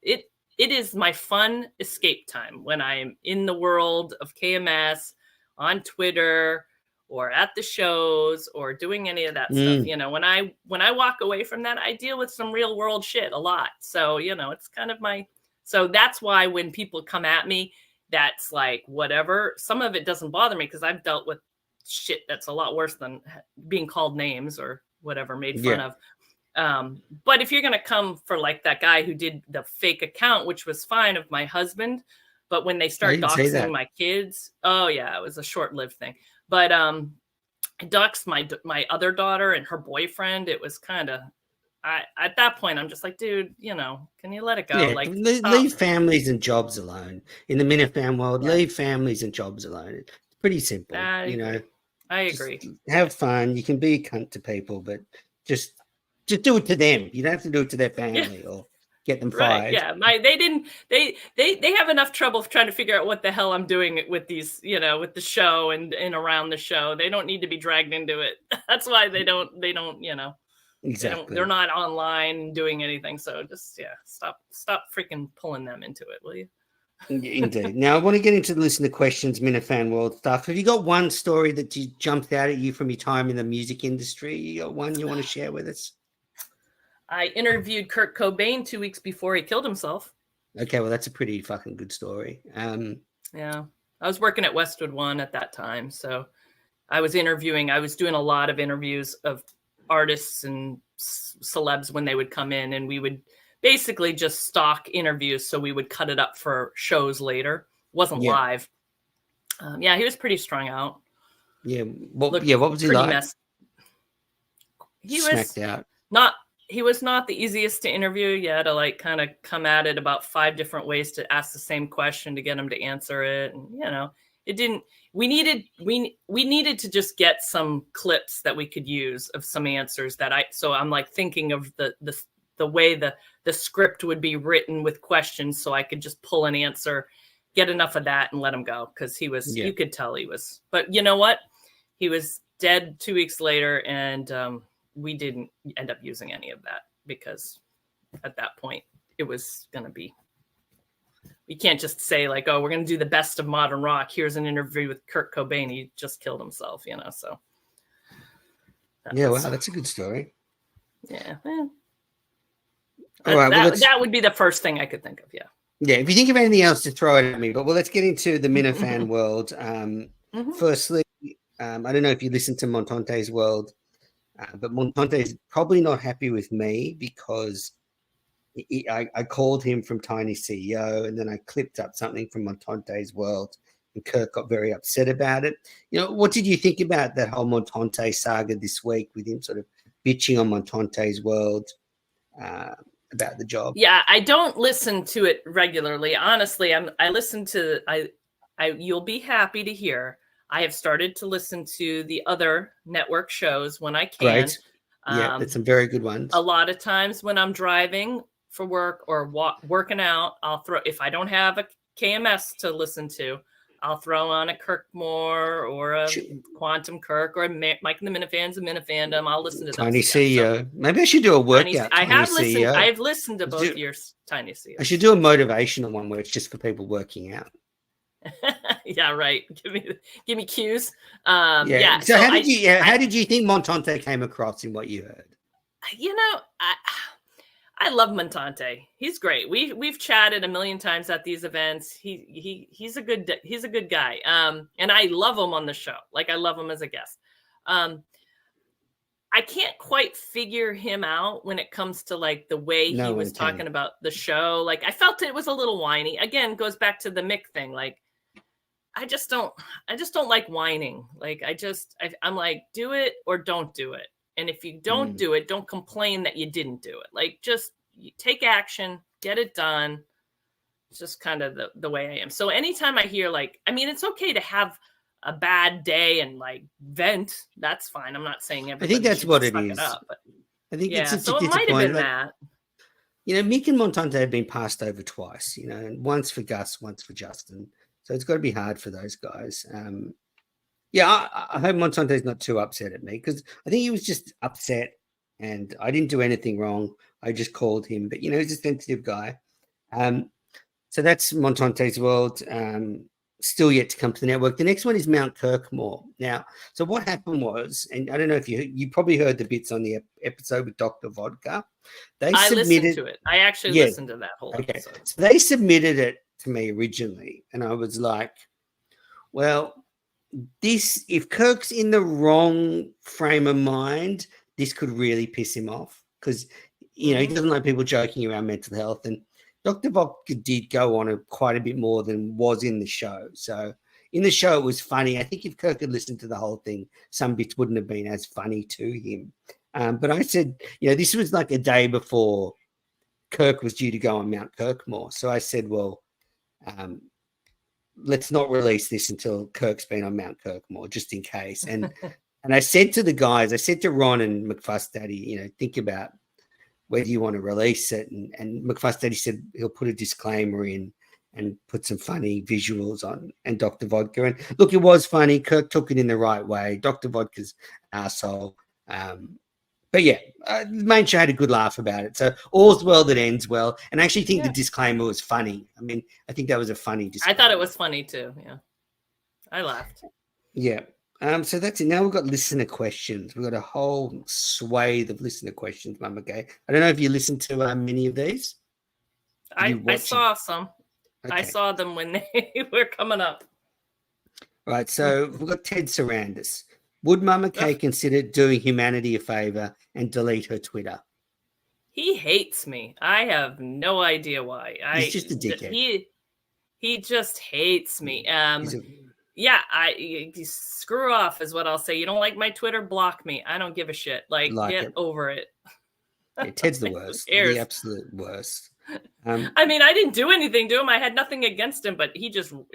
It is my fun escape time when I'm in the world of KMS, on Twitter, or at the shows, or doing any of that stuff. You know, when I walk away from that, I deal with some real world shit a lot. So, you know, it's kind of so that's why when people come at me, that's like, whatever, some of it doesn't bother me because I've dealt with shit that's a lot worse than being called names or whatever, made fun of. But if you're going to come for like that guy who did the fake account, which was fine, of my husband, but when they start doxing my kids, oh yeah, it was a short-lived thing. But doxed my other daughter and her boyfriend. It was kind of, at that point, I'm just like, dude, you know, can you let it go? Yeah, like, leave families and jobs alone. In the Minifan world, leave families and jobs alone. It's pretty simple, you know. I agree. Have fun. You can be a cunt to people, but just do it to them. You don't have to do it to their family or get them fired. Yeah, they have enough trouble trying to figure out what the hell I'm doing with these, you know, with the show and around the show. They don't need to be dragged into it. That's why they don't, you know. Exactly. They're not online doing anything. So just, stop freaking pulling them into it, will you? Indeed. Now, I want to get into the listener questions, Minifan World stuff. Have you got one story that jumped out at you from your time in the music industry? You got one you want to share with us? I interviewed Kurt Cobain 2 weeks before he killed himself. Okay, well, that's a pretty fucking good story. Yeah. I was working at Westwood One at that time. So I was doing a lot of interviews of artists and celebs when they would come in, and we would basically just stock interviews, so we would cut it up for shows later. It wasn't live. He was pretty strung out. Yeah. What was he like? He was not the easiest to interview. You had to like kind of come at it about 5 different ways to ask the same question to get him to answer it. And, you know, we needed to just get some clips that we could use of some answers so I'm like thinking of the way the script would be written with questions, so I could just pull an answer, get enough of that and let him go. Cause you could tell he was, but you know what? He was dead 2 weeks later, and we didn't end up using any of that because at that point it was going to be, we can't just say like, oh, we're going to do the best of modern rock. Here's an interview with Kurt Cobain. He just killed himself, you know? So. Wow, that's a good story. Yeah. All right, that would be the first thing I could think of. Yeah. Yeah. If you think of anything else, to throw it at me. But let's get into the Minifan world. Firstly, I don't know if you listen to Montante's world, but Montante is probably not happy with me because I called him from Tiny CEO, and then I clipped up something from Montante's world, and Kirk got very upset about it. You know, what did you think about that whole Montante saga this week, with him sort of bitching on Montante's world? About the job. Yeah, I don't listen to it regularly. Honestly, I listen to you'll be happy to hear I have started to listen to the other network shows when I can. Right. Yeah, that's some very good ones. A lot of times when I'm driving for work or working out, if I don't have a KMS to listen to, I'll throw on a Kirk Moore or a Quantum Kirk or a Mike and the Minifans and Minifandom. I'll listen to those. Tiny CEO. So, maybe I should do a workout. I've listened to both your Tiny CEO. I should do a motivational one where it's just for people working out. Yeah, right. Give me cues. So how did you think Montante came across in what you heard? You know, I love Montante. He's great. We've chatted a million times at these events. He's a good guy. And I love him on the show. Like I love him as a guest. I can't quite figure him out when it comes to like the way he was talking about the show. Like I felt it was a little whiny. Again, goes back to the Mick thing. Like I just don't like whining. Like I'm like, do it or don't do it. And if you don't do it, don't complain that you didn't do it. Like just take action, get it done. It's just kind of the way I am. So anytime I hear like, I mean, it's okay to have a bad day and like vent. That's fine. I'm not saying everybody. I think that's what it is. It up, but I think so it might have been that. Mick and Montante have been passed over twice, and once for Gus, once for Justin. So it's got to be hard for those guys. I hope Montante's not too upset at me, because I think he was just upset and I didn't do anything wrong. I just called him, but, he's a sensitive guy. So that's Montante's world. Still yet to come to the network. The next one is Mount Kirkmore. Now, so what happened was, and I don't know if you probably heard the bits on the episode with Dr. Vodka. I listened to it. I actually listened to that whole episode. So they submitted it to me originally, and I was like, well, if Kirk's in the wrong frame of mind, this could really piss him off, because, he doesn't like people joking around mental health, and Dr. Vodka did go on quite a bit more than was in the show. So in the show, it was funny. I think if Kirk had listened to the whole thing, some bits wouldn't have been as funny to him. But I said, this was like a day before Kirk was due to go on Mount Kirkmore. So I said, well, let's not release this until Kirk's been on Mount Kirkmore, just in case. And I said to the guys, I said to Ron and McFuss Daddy, think about whether you want to release it. And McFuss Daddy said he'll put a disclaimer in and put some funny visuals on, and Dr. Vodka. And look, it was funny. Kirk took it in the right way. Dr. Vodka's arsehole. But yeah, the main show had a good laugh about it. So all's well that ends well. And I actually think the disclaimer was funny. I mean, I think that was a funny disclaimer. I thought it was funny too. Yeah. I laughed. Yeah. So that's it. Now we've got listener questions. We've got a whole swathe of listener questions, Mama Gay. I don't know if you listened to many of these. I saw some. Okay. I saw them when they were coming up. Right. So we've got Ted Sarandis. Would Mama Kay consider doing humanity a favor and delete her Twitter? He hates me. I have no idea why. He's just a dickhead. He just hates me. You screw off is what I'll say. You don't like my Twitter? Block me. I don't give a shit. Get over it. Yeah, Ted's the worst. The absolute worst. I mean, I didn't do anything to him. I had nothing against him, but he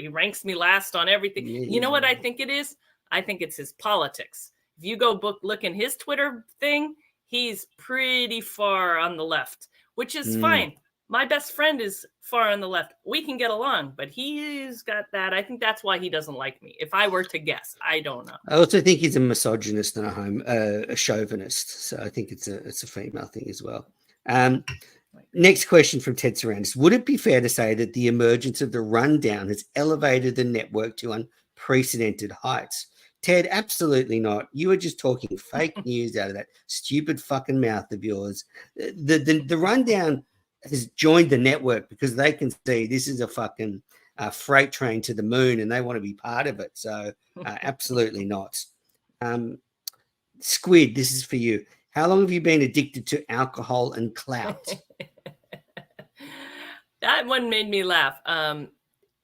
ranks me last on everything. Yeah, you know what I think it is? I think it's his politics. If you go look in his Twitter thing, he's pretty far on the left, which is fine. My best friend is far on the left. We can get along, but he's got that. I think that's why he doesn't like me. If I were to guess, I don't know. I also think he's a misogynist and a chauvinist. So I think it's a female thing as well. Next question from Ted Sarandis. Would it be fair to say that the emergence of the rundown has elevated the network to unprecedented heights? Ted, absolutely not. You are just talking fake news out of that stupid fucking mouth of yours. The rundown has joined the network because they can see this is a fucking freight train to the moon and they want to be part of it. So absolutely not. Squid, this is for you. How long have you been addicted to alcohol and clout? That one made me laugh.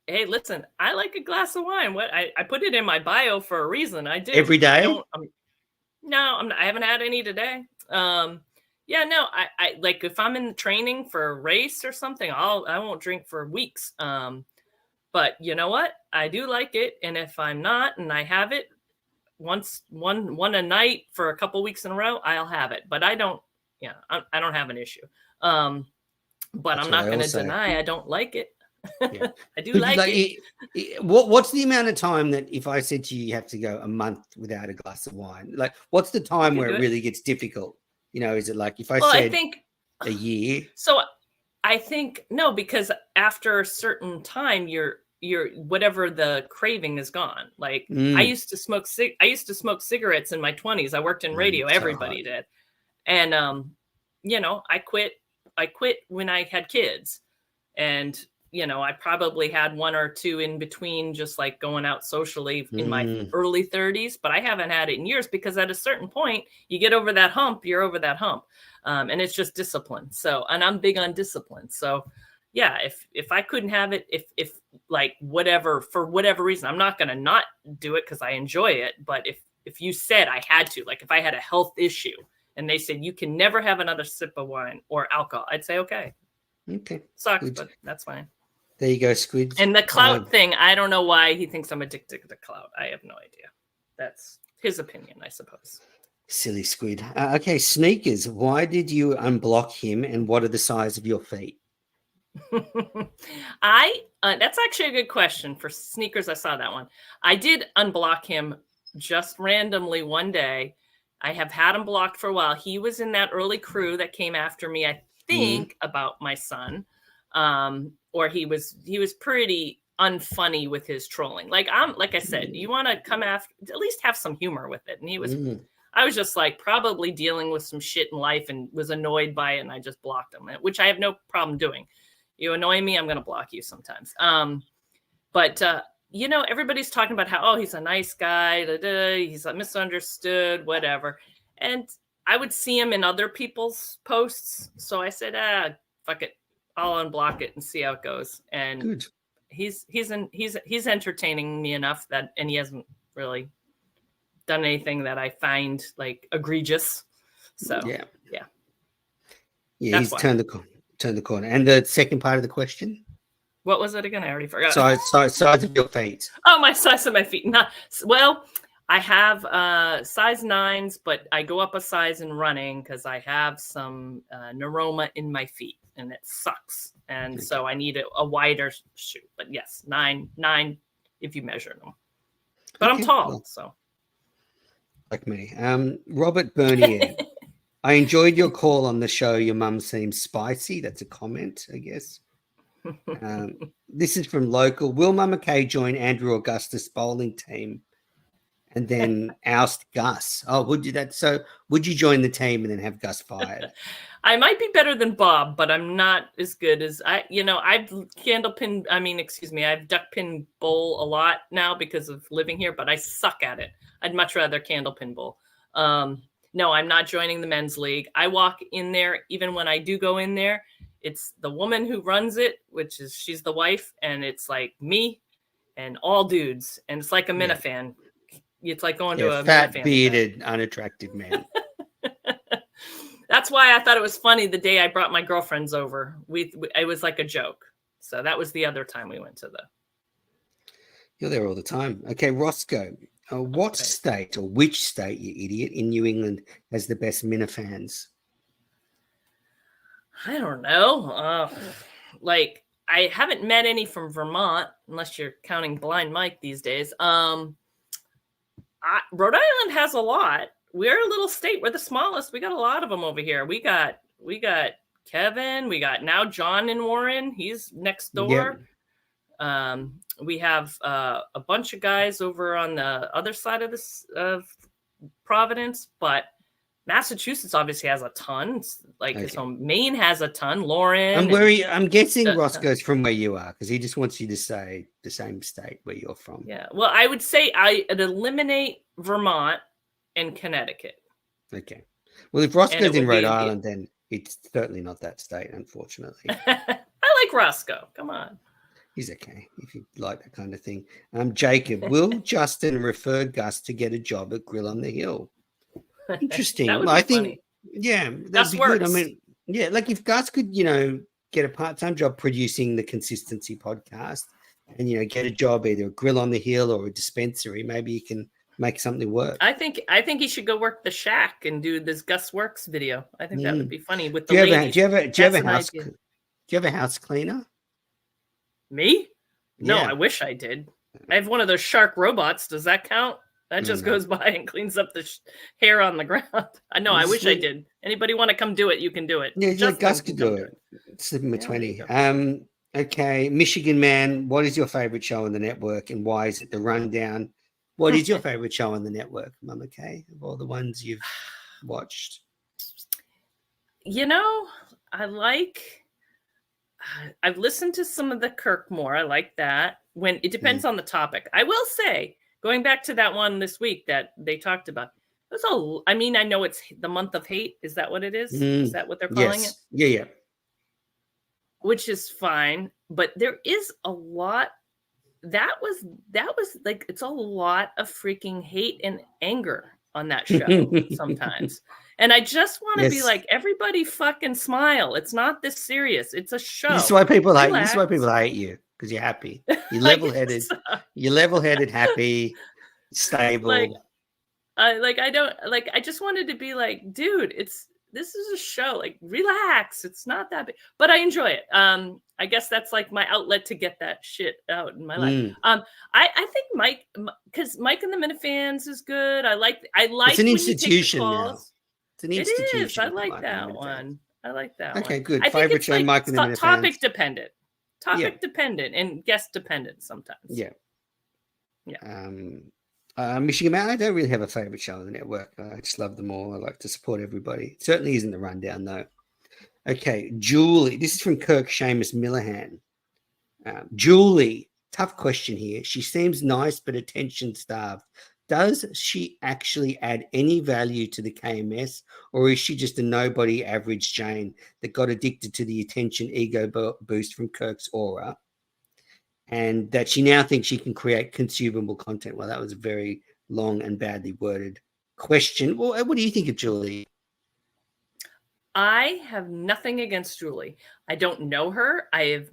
Hey, listen, I like a glass of wine. What I put it in my bio for a reason. I do. Every day? I haven't had any today. I like if I'm in training for a race or something, I won't drink for weeks. But you know what? I do like it. And if I'm not, and I have it one a night for a couple weeks in a row, I'll have it. But I don't have an issue. But that's I'm not going to deny I don't like it. Yeah. I do like it. What's the amount of time that if I said to you, you have to go a month without a glass of wine? Like, what's the time where it really gets difficult? Is it like if I think a year? So I think no, because after a certain time, you're whatever the craving is gone. Like I used to smoke cigarettes in my 20s. I worked in radio. Everybody did. And, I quit when I had kids, and, I probably had one or two in between, just like going out socially in my early 30s, but I haven't had it in years because at a certain point you get over that hump, you're over that hump. And it's just discipline. So, and I'm big on discipline. So yeah, if I couldn't have it, if like whatever, for whatever reason, I'm not going to not do it because I enjoy it. But if you said I had to, like if I had a health issue and they said you can never have another sip of wine or alcohol, I'd say, okay. Sucks, but that's fine. There you go, Squid. And the clout thing, I don't know why he thinks I'm addicted to clout. I have no idea. That's his opinion, I suppose. Silly squid. Okay, sneakers. Why did you unblock him, and what are the size of your feet? That's actually a good question for sneakers. I saw that one. I did unblock him just randomly one day. I have had him blocked for a while. He was in that early crew that came after me, I think, about my son. Or he was pretty unfunny with his trolling. Like I said, you want to come after, at least have some humor with it. And he was I was just like probably dealing with some shit in life and was annoyed by it, and I just blocked him, which I have no problem doing. You annoy me, I'm going to block you sometimes. But everybody's talking about how, he's a nice guy, he's misunderstood, whatever. And I would see him in other people's posts. So I said, fuck it. I'll unblock it and see how it goes. And Good. He's entertaining me enough and he hasn't really done anything that I find like egregious. So yeah. He's turned the corner. And the second part of the question? What was it again? I already forgot. Size of your feet. Oh, my size of my feet. Well, I have size 9s, but I go up a size in running because I have some neuroma in my feet, and it sucks. And so I need a wider shoe. But yes, 9 if you measure them. But I'm tall, so. Like me. Robert Bernier. I enjoyed your call on the show. Your mum seems spicy. That's a comment, I guess. This is from local. Will Mama Kay join Andrew Augustus' bowling team and then oust Gus? Oh, would you that? So would you join the team and then have Gus fired? I might be better than Bob, but I'm not as good as I've duckpin bowl a lot now because of living here, but I suck at it. I'd much rather candlepin bowl. No, I'm not joining the men's league. I walk in there, even when I do go in there, it's the woman who runs it, she's the wife, and it's like me and all dudes. And it's like a minifan. It's like going to a fat, minifan bearded, event. Unattractive man. That's why I thought it was funny the day I brought my girlfriends over. It was like a joke. So that was the other time we went to the. You're there all the time. Okay, Roscoe. What state or which state, you idiot, in New England has the best minifans? I don't know. I haven't met any from Vermont, unless you're counting Blind Mike these days. Rhode Island has a lot. We're a little state. We're the smallest. We got a lot of them over here. We got Kevin. We got now John in Warren. He's next door. Yep. We have a bunch of guys over on the other side of Providence, but Massachusetts obviously has a ton. So Maine has a ton. Lauren. I'm guessing Roscoe's from where you are because he just wants you to say the same state where you're from. Yeah. Well, I would say I'd eliminate Vermont and Connecticut. Okay. Well, if Roscoe's in Rhode Island, then it's certainly not that state, unfortunately. I like Roscoe. Come on. He's okay if you like that kind of thing. Jacob, will Justin refer Gus to get a job at Grill on the Hill? Interesting. I think, funny. That'd Gus be Works. good. I mean, like if Gus could, get a part-time job producing the Consistency podcast and, get a job either a Grill on the Hill or a dispensary, maybe you can make something work. I think he should go work the Shack and do this Gus Works video. I think that would be funny with the ladies. Do you have a house cleaner? Me? No, Yeah. I wish I did. I have one of those shark robots. Does that count? That just goes by and cleans up the hair on the ground. I know. I wish I did. Anybody want to come do it? You can do it. Yeah, Gus could do it. Slip 20. Okay, Michigan Man, what is your favorite show on the network and why is it the rundown? What is your favorite show on the network, Mama Kay, of all the ones you've watched? I've listened to some of the Kirk more. I like that. When it depends on the topic. I will say, going back to that one this week that they talked about, I know it's the month of hate. Is that what it is? Is that what they're calling it? Yeah. Which is fine, but there is a lot. That was like, it's a lot of freaking hate and anger on that show sometimes. And I just want to be like, everybody fucking smile. It's not this serious. It's a show. This is why people hate you. This is why people hate you, because you're happy. You're level-headed. You're level-headed, happy, stable. I just wanted to be like, dude, this is a show, like, relax. It's not that big, but I enjoy it. I guess that's like my outlet to get that shit out in my life. I think Mike, because Mike and the Minifans is good. I like It's an when institution you take the now. calls. It's an It institution. is. I like Mike and that the Minifans. one. I like that Okay, one. good. I think Favorite it's show, like Mike and the Minifans. topic dependent. Yeah. Topic dependent and guest dependent sometimes. Yeah. Yeah. Michigan Man, I don't really have a favorite show on the network. I just love them all. I like to support everybody. It certainly isn't the rundown, though. Okay, Julie. This is from Kirk Seamus Millihan. Julie, tough question here. She seems nice but attention starved. Does she actually add any value to the KMS, or is she just a nobody average Jane that got addicted to the attention ego boost from Kirk's aura, and that she now thinks she can create consumable content? Well, that was a very long and badly worded question. Well, what do you think of Julie? I have nothing against Julie. I don't know her. I have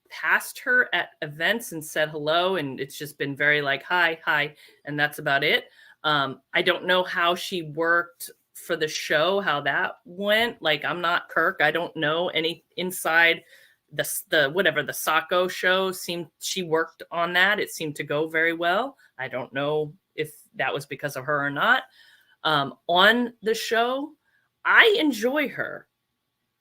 passed her at events and said hello, and it's just been very like hi, and that's about it. I don't know how she worked for the show, how that went. Like, I'm not Kirk. I don't know any inside the whatever the Sacco show seemed. She worked on that. It seemed to go very well. I don't know if that was because of her or not. On the show, I enjoy her.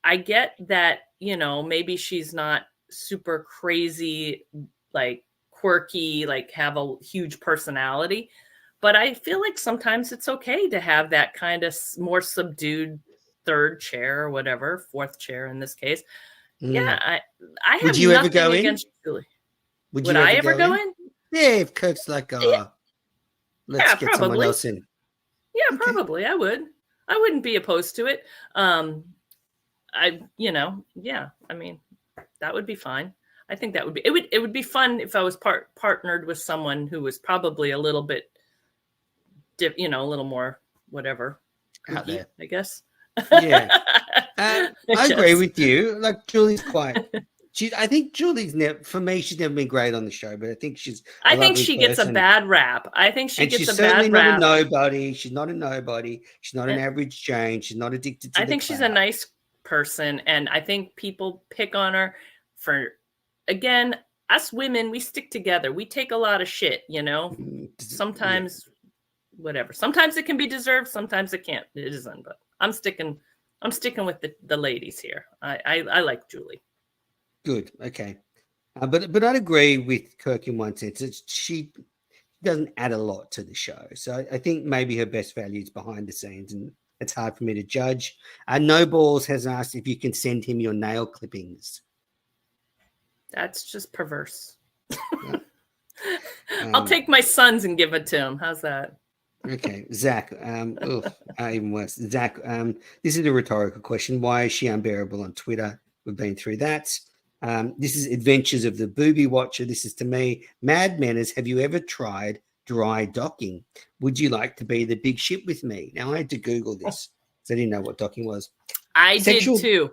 I get that, maybe she's not super crazy, like quirky, like have a huge personality, but I feel like sometimes it's okay to have that kind of more subdued third chair or whatever, fourth chair in this case. Yeah, I have you ever nothing go against Julie. Would I ever go in? Yeah, if Kirk's like, let's get someone else in. Yeah, Okay. Probably I would. I wouldn't be opposed to it. That would be fine. I think that would be it would be fun if I was partnered with someone who was probably a little bit a little more whatever Out there, I guess. Yeah. I agree with you. Like, Julie's I think Julie's for me, she's never been great on the show, but I think she's I think she gets a bad rap. I think she gets a bad rap. She's not a nobody. She's not a nobody. She's not an average Jane. She's not addicted to I think she's a nice person, and I think people pick on her for, again, us women, we stick together. We take a lot of shit, sometimes whatever. Sometimes it can be deserved. Sometimes it can't. It isn't, but I'm sticking with the ladies here. I like Julie. Good. Okay. But I'd agree with Kirk in one sense. She doesn't add a lot to the show. So I think maybe her best value is behind the scenes, and it's hard for me to judge. No Balls has asked if you can send him your nail clippings. That's just perverse. Yeah. I'll take my sons and give it to him. How's that? Okay, Zach. Even worse. Zach, this is a rhetorical question. Why is she unbearable on Twitter? We've been through that. This is Adventures of the Booby Watcher. This is to me. Mad Manners, have you ever tried dry docking? Would you like to be the big ship with me? Now, I had to Google this, so I didn't know what docking was. I did too.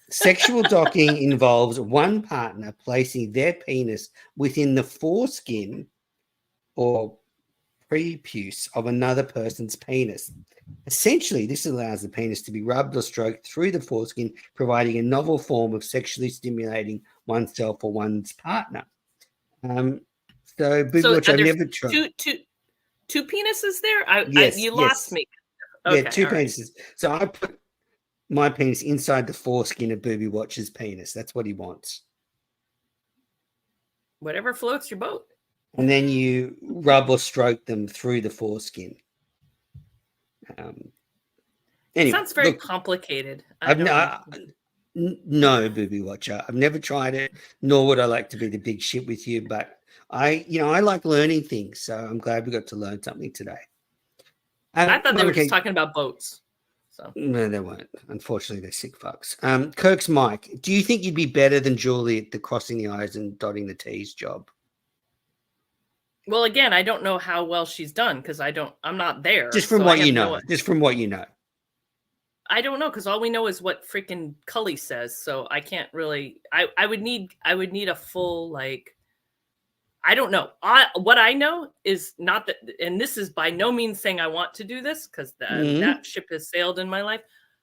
Sexual docking involves one partner placing their penis within the foreskin or prepuce of another person's penis. Essentially, this allows the penis to be rubbed or stroked through the foreskin, providing a novel form of sexually stimulating oneself or one's partner. Booby Watcher, I've never tried. Two penises there? You lost me. Okay, two penises. Right. So I put my penis inside the foreskin of Booby Watcher's penis. That's what he wants. Whatever floats your boat. And then you rub or stroke them through the foreskin. Anyway, sounds very complicated. No, Booby Watcher. I've never tried it, nor would I like to be the big shit with you. But I like learning things, so I'm glad we got to learn something today. I thought they were just talking about boats. So no, they weren't. Unfortunately, they're sick fucks. Kirk's Mike, do you think you'd be better than Julie at the crossing the I's and dotting the T's job? Well, again, I don't know how well she's done because I'm not there. Just from what you know. Just from what you know. I don't know because all we know is what freaking Cully says. So I can't really. I would need a full I don't know. What I know is not that, and this is by no means saying I want to do this, because that ship has sailed in my life,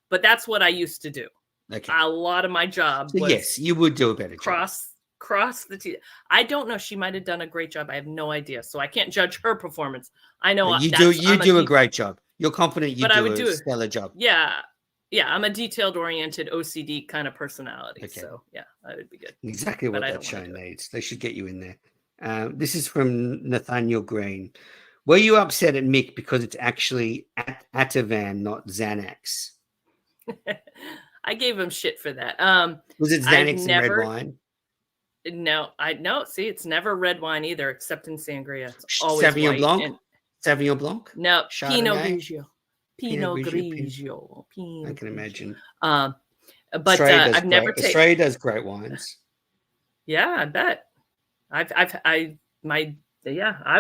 but that's what I used to do. Okay. A lot of my job So was yes, you would do a better job. Cross the T. I don't know. She might have done a great job. I have no idea. So I can't judge her performance. I know You do a great job. You're confident you do a stellar job. Yeah. Yeah. I'm a detailed oriented OCD kind of personality. Okay. So yeah, that would be good. Exactly what that show needs. They should get you in there. This is from Nathaniel Green. Were you upset at Mick because it's actually Ativan, not Xanax? I gave him shit for that. Was it Xanax and red wine? No, see, it's never red wine either, except in sangria. It's always Sauvignon white. Blanc. Sauvignon Blanc. No, Chardonnay? Pinot Grigio. I can imagine. But I've never taken. Australia does great wines. Yeah, I bet. I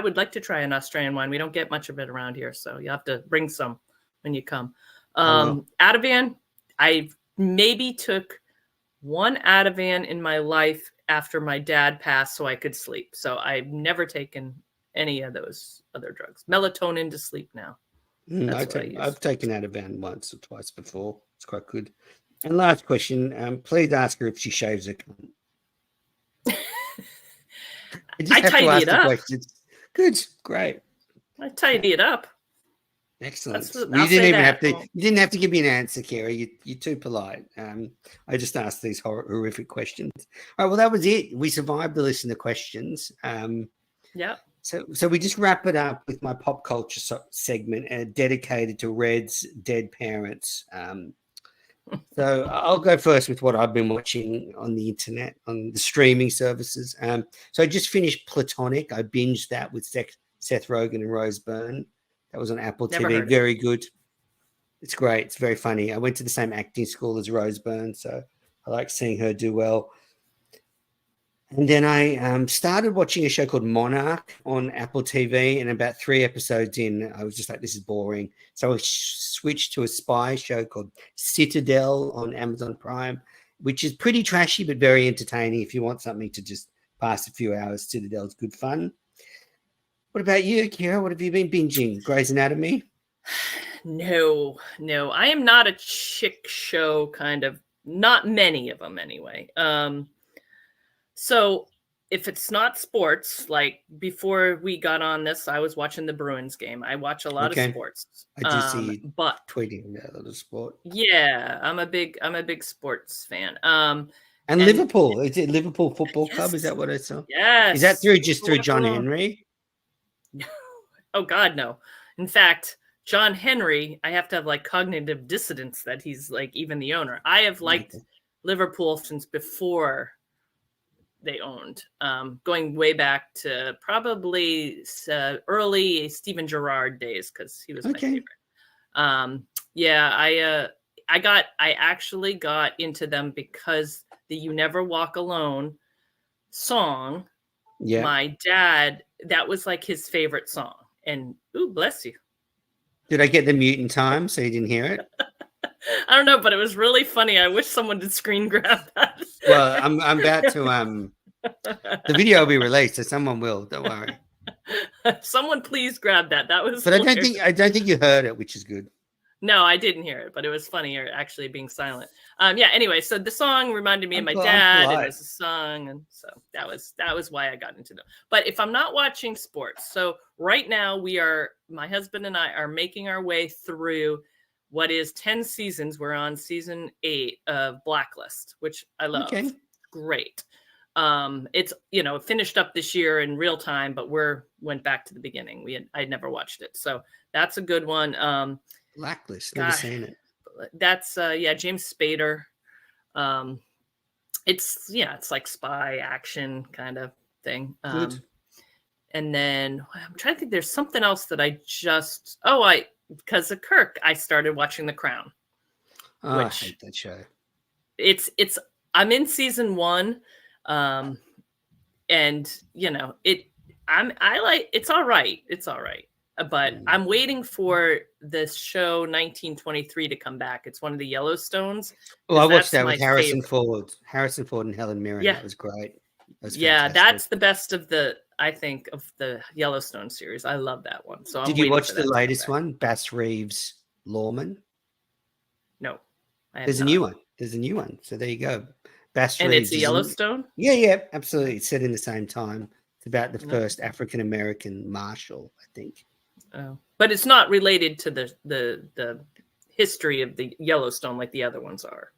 would like to try an Australian wine. We don't get much of it around here, so you have to bring some when you come. Ativan, I maybe took one Ativan in my life after my dad passed so I could sleep. So I've never taken any of those other drugs. Melatonin to sleep now. I've taken Ativan once or twice before. It's quite good. And last question, please ask her if she shaves her cunt. I tidy it up. Questions. Good, great. I tidy it up. Excellent. You didn't have to give me an answer, Kira. You're too polite. I just asked these horrific questions. All right, well, that was it. We survived the listener questions. Yeah. So we just wrap it up with my pop culture segment dedicated to Red's dead parents. So I'll go first with what I've been watching on the internet, on the streaming services. So I just finished Platonic. I binged that with Seth Rogen and Rose Byrne. That was on Apple TV. Very good. It's great. It's very funny. I went to the same acting school as Rose Byrne, so I like seeing her do well. And then I started watching a show called Monarch on Apple TV, and about 3 episodes in, I was just like, this is boring. So I switched to a spy show called Citadel on Amazon Prime, which is pretty trashy but very entertaining. If you want something to just pass a few hours, Citadel's good fun. What about you, Kira? What have you been binging? Grey's Anatomy? No. I am not a chick show kind of, not many of them anyway. So if it's not sports, like before we got on this, I was watching the Bruins game. I watch a lot of sports. I do see you tweeting about the sport. Yeah, I'm a big sports fan. And Liverpool. Is it Liverpool Football Club? Is that what I saw? Yes. Is that through John Henry? Oh God, no. In fact, John Henry, I have to have like cognitive dissonance that he's like even the owner. I have liked Liverpool since before they owned, going way back to probably early Steven Gerrard days, because he was my favorite. I actually got into them because the "You Never Walk Alone" song. Yeah, my dad, that was like his favorite song. And ooh, bless you. Did I get the mute in time so you didn't hear it? I don't know, but it was really funny. I wish someone did screen grab that. Well, I'm about to the video will be released, so someone will. Don't worry. Someone please grab that. That was. But I don't think you heard it, which is good. No, I didn't hear it, but it was funnier actually being silent. Anyway, so the song reminded me of my dad. It was a song, and so that was why I got into them. But if I'm not watching sports, so right now my husband and I are making our way through what is 10 seasons. We're on season 8 of Blacklist, which I love. Okay. Great. It's finished up this year in real time, but went back to the beginning. I'd never watched it, so that's a good one. Blacklist, never seen it. That's James Spader. It's like spy action kind of thing. Good. And then I'm trying to think. There's something else that because of Kirk, I started watching The Crown. Oh, I hate that show. I'm in season 1. And it's all right. It's all right. But I'm waiting for this show 1923 to come back. It's one of the Yellowstones. Oh, I watched that with Harrison Ford and Helen Mirren. Yeah. That was great. That's Yeah, fantastic. that's the best of I think, of the Yellowstone series. I love that one. So Did you watch the latest one, Bass Reeves Lawman? No, I have There's a not. new one. There's a new one. So there you go. Bass And Reeves it's a Yellowstone? Yeah, absolutely. It's set in the same time. It's about the No. first African American marshal, I think. Oh, but it's not related to the history of the Yellowstone like the other ones are,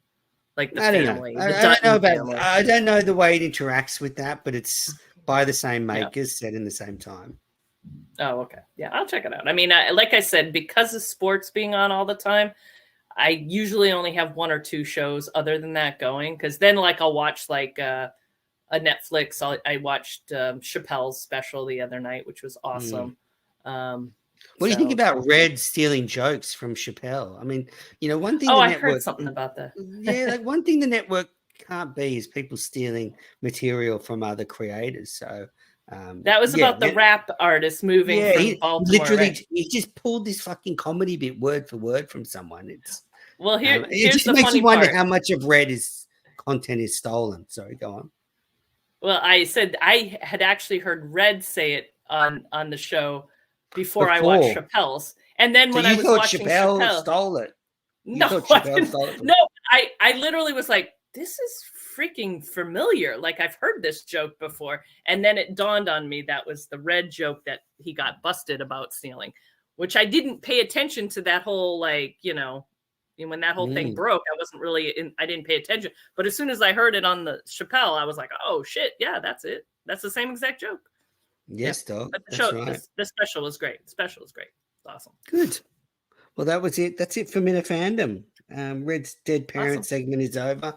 like the family. I don't know the way it interacts with that, but it's by the same makers, set in the same time. Oh, okay. Yeah, I'll check it out. I mean, like I said, because of sports being on all the time, I usually only have one or two shows other than that going. Because then, like, I'll watch like a Netflix. I watched Chappelle's special the other night, which was awesome. What do you think about Red stealing jokes from Chappelle? I mean, one thing. I heard something about that. Yeah, like one thing the network can't be is people stealing material from other creators. So that was about the rap artist moving from Baltimore. Literally, he just pulled this fucking comedy bit word for word from someone. It's here's it just the makes funny you wonder part. how much of Red content is stolen. Sorry, go on. Well, I said I had actually heard Red say it on the show before I watched Chappelle's, and then when I was watching Chappelle, stole it. No, I literally was like, this is freaking familiar. Like, I've heard this joke before. And then it dawned on me that was the Red joke that he got busted about stealing, which I didn't pay attention to that whole, like, when that whole thing broke, I wasn't really I didn't pay attention. But as soon as I heard it on the Chappelle, I was like, oh shit, yeah, that's it. That's the same exact joke. Yes, dog. But Right. The special was great. The special was great. It's awesome. Good. Well, that was it. That's it for Minifandom. Red's Dead Parent segment is over.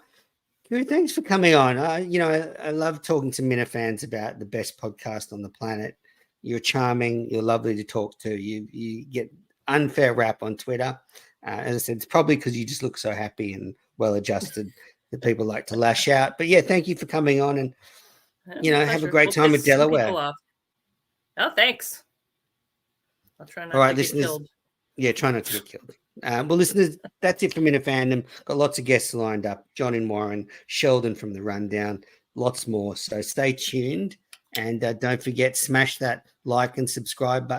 Kiri, thanks for coming on. I love talking to Minifans about the best podcast on the planet. You're charming. You're lovely to talk to. You get unfair rap on Twitter. As I said, it's probably because you just look so happy and well-adjusted that people like to lash out. But yeah, thank you for coming on, and have a great time with Delaware. Oh, thanks. I'll try not to get killed. Yeah, try not to get killed. Well, listeners, that's it for Minifandom. Got lots of guests lined up. John and Warren, Sheldon from The Rundown, lots more. So stay tuned, and don't forget, smash that like and subscribe button.